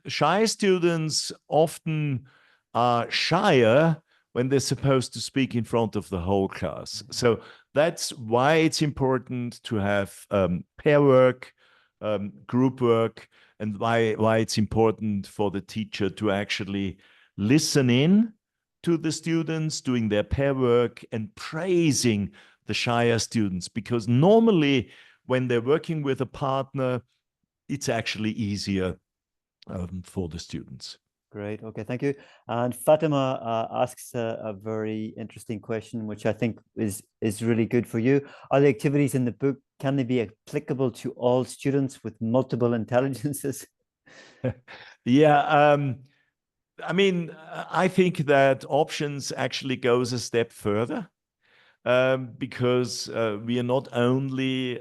Shy students often are shyer when they're supposed to speak in front of the whole class. So that's why it's important to have pair work, group work, and why it's important for the teacher to actually listen in to the students doing their pair work and praising the shyer students, because normally when they're working with a partner, it's actually easier for the students. Great. Okay, thank you. And Fatima asks a very interesting question, which I think is really good for you. Are the activities in the book, can they be applicable to all students with multiple intelligences? Yeah, I mean, I think that options actually goes a step further. Because we are not only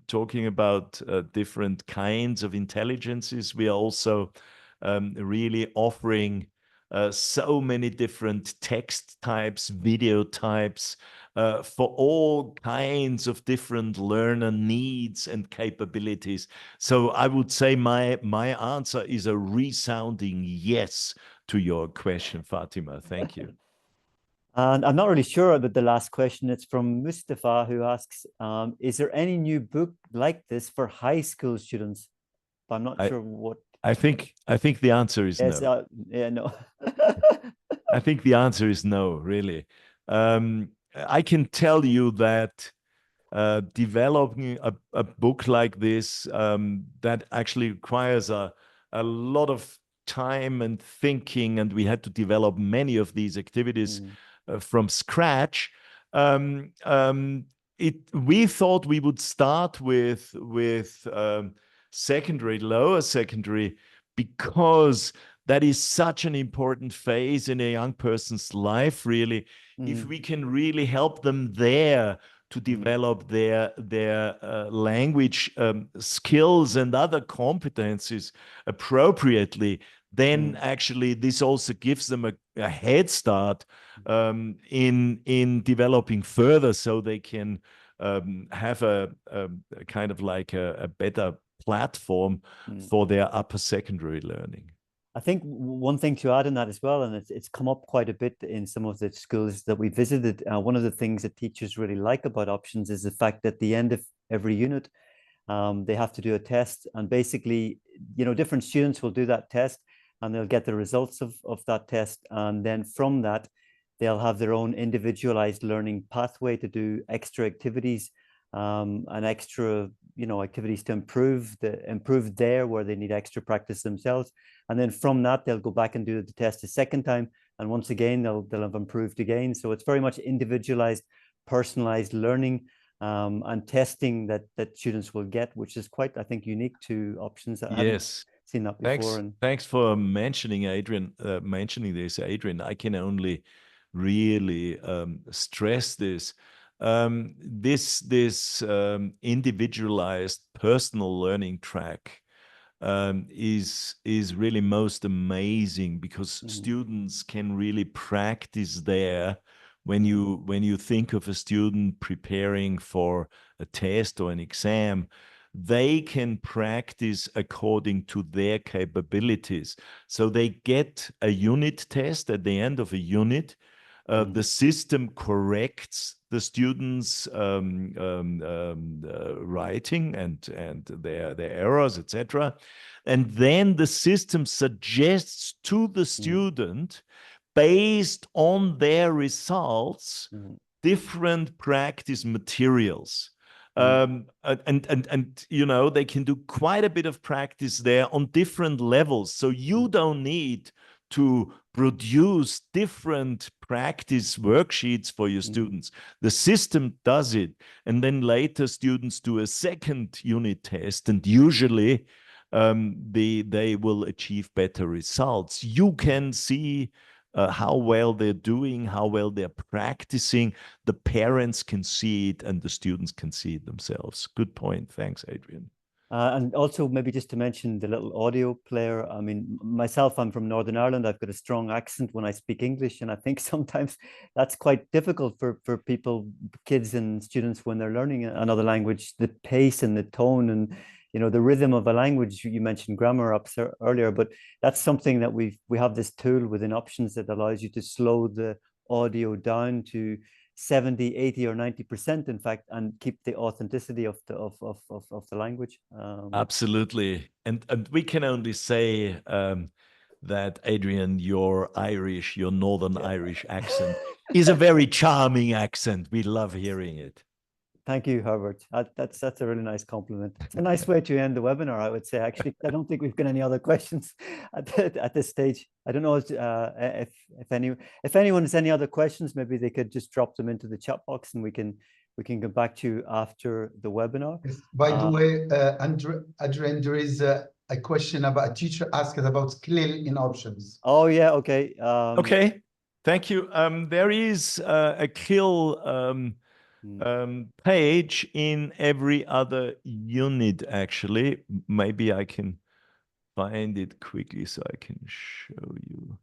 talking about different kinds of intelligences, we are also really offering so many different text types, video types for all kinds of different learner needs and capabilities. So I would say my answer is a resounding yes to your question, Fatima. Thank you. And I'm not really sure about the last question. It's from Mustafa, who asks, is there any new book like this for high school students? But I'm not sure what. I think the answer is Yes, no. yeah, no. I think the answer is no, really. I can tell you that developing a book like this that actually requires a lot of time and thinking, and we had to develop many of these activities from scratch. We thought we would start with secondary, lower secondary, because that is such an important phase in a young person's life, really. If we can really help them there to develop their language skills and other competencies appropriately, then actually this also gives them a head start in developing further, so they can have a kind of like a better platform for their upper secondary learning. I think one thing to add on that as well, and it's come up quite a bit in some of the schools that we visited. One of the things that teachers really like about options is the fact that at the end of every unit, they have to do a test, and basically, different students will do that test, and they'll get the results of that test, and then from that, they'll have their own individualized learning pathway to do extra activities, and extra, activities to improve there where they need extra practice themselves, and then from that, they'll go back and do the test a second time, and once again, they'll have improved again. So it's very much individualized, personalized learning. And testing that students will get, which is quite, I think, unique to options. I haven't seen that before. Thanks for mentioning this, Adrian. I can only really stress this. This individualized personal learning track is really most amazing, because students can really practice there. When you think of a student preparing for a test or an exam, they can practice according to their capabilities. So they get a unit test at the end of a unit. The system corrects the students' writing and their errors, etc. And then the system suggests to the student, based on their results, different practice materials. And they can do quite a bit of practice there on different levels. So you don't need to produce different practice worksheets for your students. The system does it. And then later students do a second unit test, and usually they will achieve better results. You can see how well they're doing, how well they're practicing. The parents can see it, and the students can see it themselves. Good point. Thanks, Adrian. And also, maybe just to mention the little audio player. I mean, myself, I'm from Northern Ireland. I've got a strong accent when I speak English, and I think sometimes that's quite difficult for people, kids and students, when they're learning another language. The pace and the tone and the rhythm of a language. You mentioned grammar up earlier, but that's something that we have this tool within options that allows you to slow the audio down to 70, 80, or 90%, in fact, and keep the authenticity of the language. Absolutely. And we can only say that, Adrian, your Northern Irish accent is a very charming accent. We love hearing it. Thank you, Herbert. That's a really nice compliment. It's a nice way to end the webinar, I would say. Actually, I don't think we've got any other questions at this stage. I don't know if anyone has any other questions, maybe they could just drop them into the chat box, and we can get back to you after the webinar. Yes. By the way, Adrian, there is a question about a teacher asked about CLIL in options. Oh yeah, okay. Okay, thank you. There is a CLIL page in every other unit, actually. Maybe I can find it quickly so I can show you.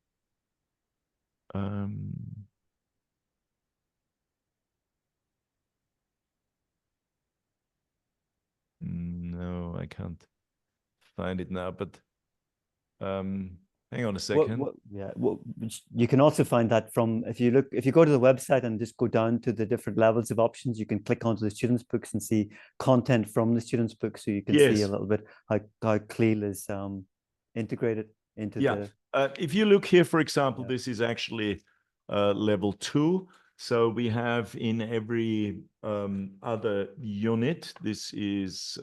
No, I can't find it now, but hang on a second. You can also find that from, if you go to the website and just go down to the different levels of options, you can click onto the students' books and see content from the students' books, so you can see a little bit how CLIL is integrated into the. If you look here, for example, this is actually level 2. So we have in every other unit, this is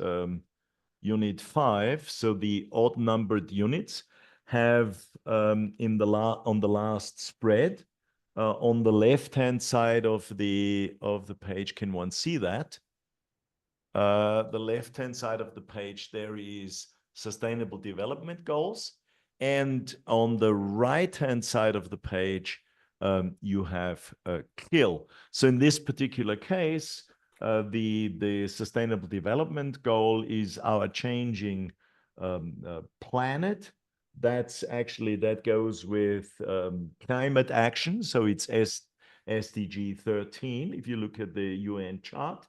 unit 5. So the odd numbered units have on the last spread on the left hand side of the page. Can one see that? The left hand side of the page, there is Sustainable Development Goals, and on the right hand side of the page you have CLIL. So in this particular case, the Sustainable Development Goal is our changing planet. That goes with climate action. So it's SDG 13, if you look at the UN chart.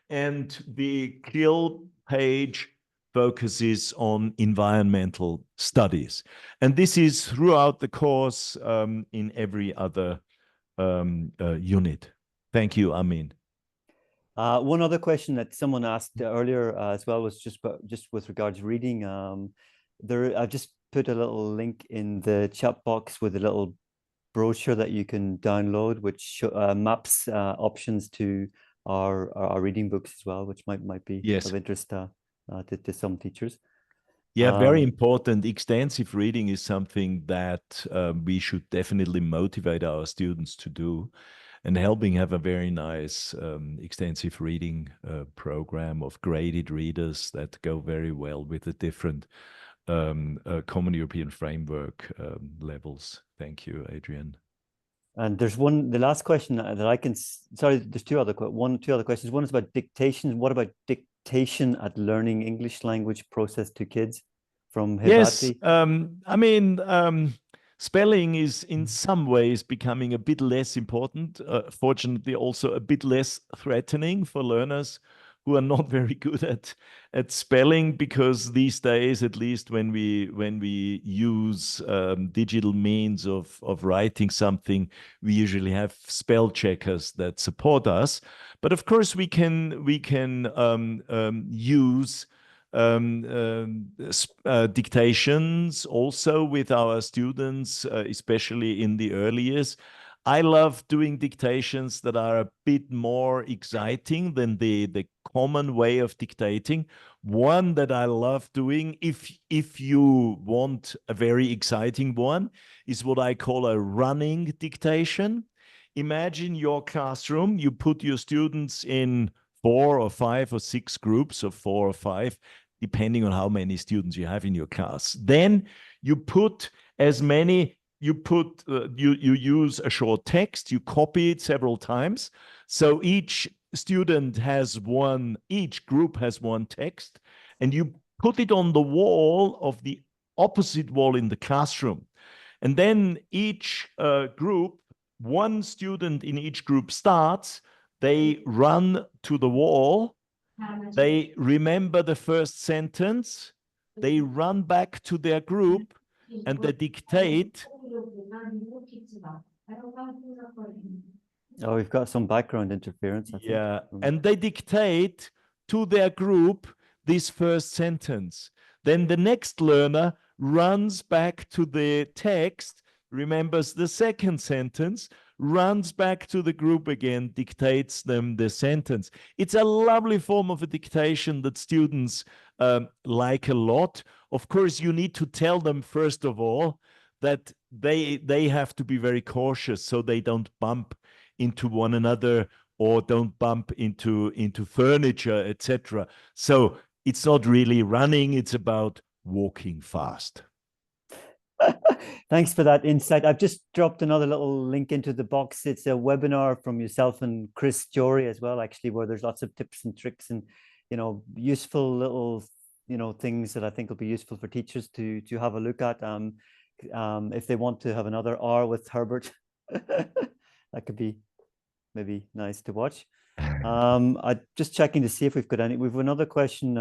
And the CLIL page focuses on environmental studies. And this is throughout the course in every other unit. Thank you, Amin. One other question that someone asked earlier as well was just with regards to reading. I've just put a little link in the chat box with a little brochure that you can download, which maps options to our reading books as well, which might be of interest to some teachers. Yeah, very important. Extensive reading is something that we should definitely motivate our students to do. And helping have a very nice extensive reading program of graded readers that go very well with the different Common European Framework levels. Thank you, Adrian. And there's the last question that I can, sorry, there's two other questions. One is about dictation. What about dictation at learning English language process to kids from Herbert? Yes, spelling is in some ways becoming a bit less important, fortunately also a bit less threatening for learners who are not very good at spelling, because these days, at least when we use digital means of writing something, we usually have spell checkers that support us. But of course we can use dictations also with our students, especially in the early years. I love doing dictations that are a bit more exciting than the common way of dictating. One that I love doing, if you want a very exciting one, is what I call a running dictation. Imagine your classroom, you put your students in 4 or 5 or 6 groups of 4 or 5, depending on how many students you have in your class. Then you put as many, you use a short text, you copy it several times. So each group has one text, and you put it on the wall of the opposite wall in the classroom. And then each group, one student in each group starts, they run to the wall, they remember the first sentence, they run back to their group, and they dictate. Oh, we've got some background interference, I think. Yeah, and they dictate to their group this first sentence. Then the next learner runs back to the text, remembers the second sentence, runs back to the group again, dictates them the sentence. It's a lovely form of a dictation that students like a lot. Of course, you need to tell them, first of all, that they have to be very cautious so they don't bump into one another or don't bump into furniture, etc. So it's not really running, it's about walking fast. Thanks for that insight. I've just dropped another little link into the box. It's a webinar from yourself and Chris Jory as well, actually, where there's lots of tips and tricks and, useful little, things that I think will be useful for teachers to have a look at. If they want to have another hour with Herbert, that could be maybe nice to watch. I'm just checking to see if we've got any. We've another question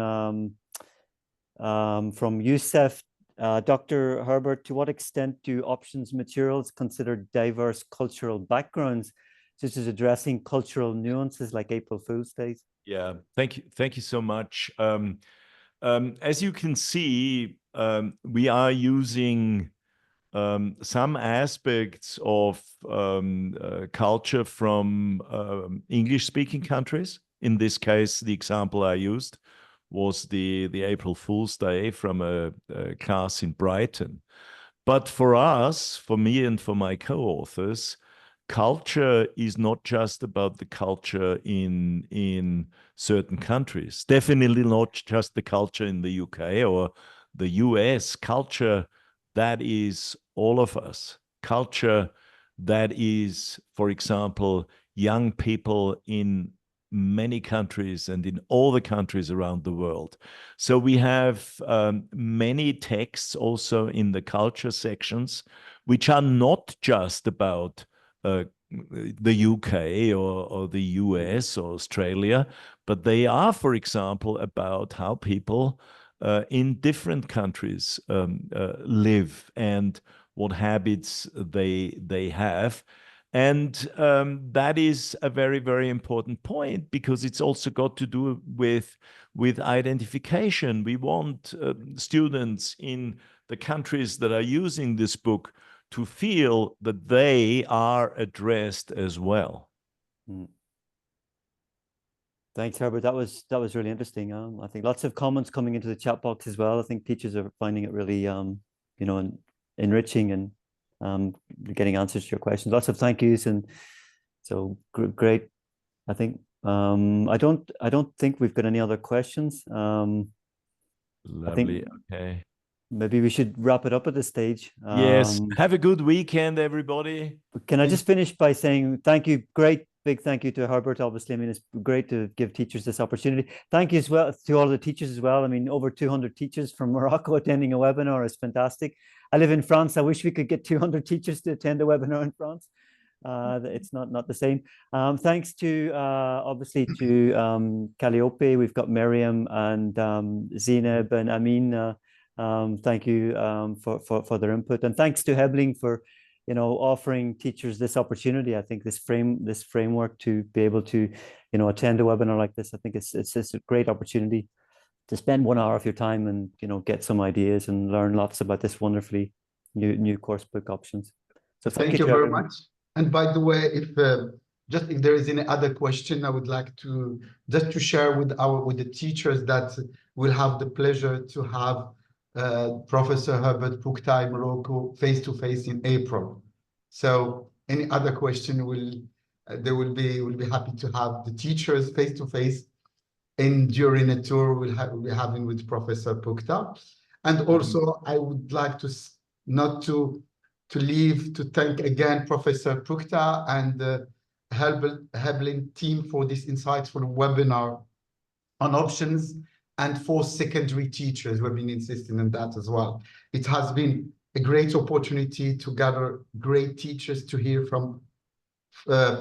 from Youssef. Dr. Herbert, to what extent do options materials consider diverse cultural backgrounds, such as addressing cultural nuances like April Fool's Day? Yeah, thank you so much. As you can see, we are using some aspects of culture from English-speaking countries. In this case, the example I used was the April Fool's Day from a class in Brighton. But for us, for me and for my co-authors, culture is not just about the culture in certain countries. Definitely not just the culture in the UK or the US. Culture, that is all of us. Culture, that is, for example, young people in many countries and in all the countries around the world. So we have many texts also in the culture sections, which are not just about the UK or the US or Australia, but they are, for example, about how people in different countries live and what habits they have. And that is a very, very important point, because it's also got to do with identification. We want students in the countries that are using this book to feel that they are addressed as well. Mm. Thanks, Herbert. That was really interesting. I think lots of comments coming into the chat box as well. I think teachers are finding it really, enriching and getting answers to your questions. Lots of thank yous, and so great. I think I don't think we've got any other questions. Lovely. I think Okay. maybe we should wrap it up at this stage. Yes. Have a good weekend, everybody. Can I just finish by saying thank you, big thank you to Herbert. Obviously, I mean, it's great to give teachers this opportunity. Thank you as well to all the teachers as well. I mean, over 200 teachers from Morocco attending a webinar is fantastic. I live in France. I wish we could get 200 teachers to attend a webinar in France. It's not the same. Thanks to obviously to Calliope. We've got Miriam and Zainab and Amin. Thank you for their input, and thanks to Hebling for offering teachers this opportunity. I think this framework to be able to attend a webinar like this. I think it's a great opportunity to spend 1 hour of your time and get some ideas and learn lots about this wonderfully new course book options. So thank you very much. And by the way, if there is any other question, I would like to just to share with the teachers that we'll have the pleasure to have Professor Herbert Puchta in Morocco face-to-face in April. So any other question we'll be happy to have the teachers face-to-face, and during a tour we'll be having with Professor Puchta. And also I would like to not to leave to thank again Professor Puchta and the Hebling team for this insightful webinar on options, and for secondary teachers. We've been insisting on that as well. It has been a great opportunity to gather great teachers to hear from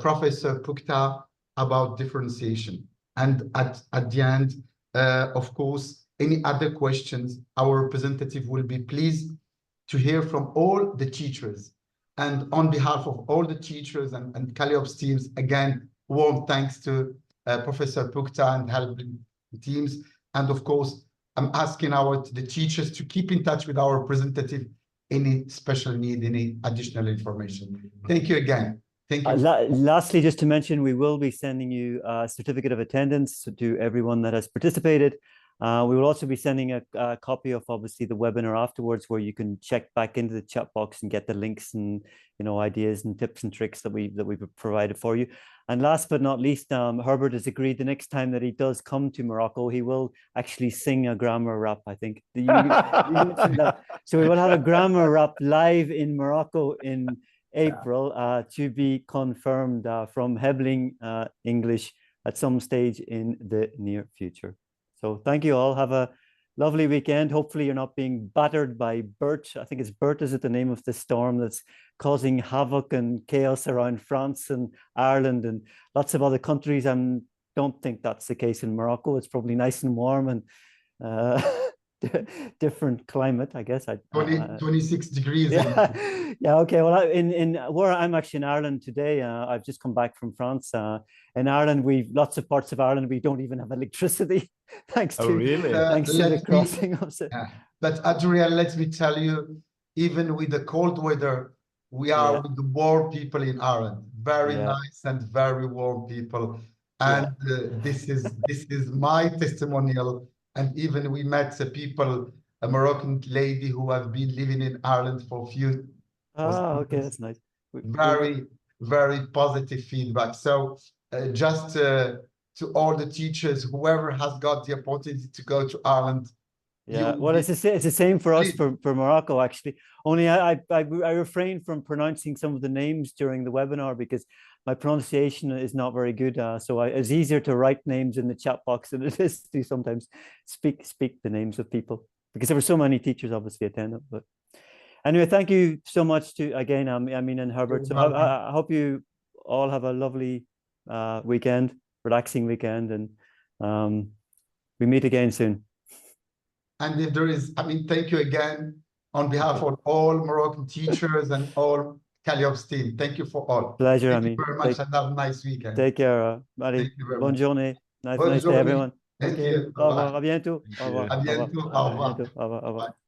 Professor Puchta about differentiation. And at the end, of course, any other questions, our representative will be pleased to hear from all the teachers. And on behalf of all the teachers and Calliope's teams, again, warm thanks to Professor Puchta and Hebling teams. And of course, I'm asking the teachers to keep in touch with our representative, any special need, any additional information. Thank you again. Thank you. Lastly, just to mention, we will be sending you a certificate of attendance to everyone that has participated. We will also be sending a copy of obviously the webinar afterwards, where you can check back into the chat box and get the links and ideas and tips and tricks that we've provided for you. And last but not least, Herbert has agreed the next time that he does come to Morocco, he will actually sing a grammar rap, I think. You mentioned that. So we will have a grammar rap live in Morocco in April, to be confirmed from Hebling English at some stage in the near future. So thank you all. Have a lovely weekend. Hopefully you're not being battered by Bert. I think it's Bert, is it, the name of the storm that's causing havoc and chaos around France and Ireland and lots of other countries. I don't think that's the case in Morocco. It's probably nice and warm and different climate, I guess. 26 degrees. Yeah, yeah. Okay. Well, in where I'm actually in Ireland today. I've just come back from France. In Ireland, we've lots of parts of Ireland we don't even have electricity, thanks to the crossing of it. But Adrian, let me tell you, even with the cold weather, we are with the warm people in Ireland. Very nice and very warm people, and this is my testimonial. And even we met people, a Moroccan lady who have been living in Ireland for a few. Okay, that's nice. Very, very positive feedback. So just to all the teachers, whoever has got the opportunity to go to Ireland. Yeah, well, it's the same for us for Morocco, actually. Only I refrained from pronouncing some of the names during the webinar because my pronunciation is not very good. So it's easier to write names in the chat box than it is to sometimes speak the names of people, because there were so many teachers obviously attending. But anyway, thank you so much to again, Amin and Herbert. So I hope you all have a lovely weekend, relaxing weekend, and we meet again soon. And if there is, I mean, thank you again on behalf of all Moroccan teachers and all Calliope's team. Thank you for all. Pleasure, Thank you Amin. very much and have a nice weekend. Take care. Allez, Thank you very bonne much. journée. Bonne Nice day, journée. everyone. Thank Okay. you. Au revoir. Bye-bye. À bientôt. Au revoir. À bientôt. Au revoir. À bientôt. Au revoir. Au revoir. Bye.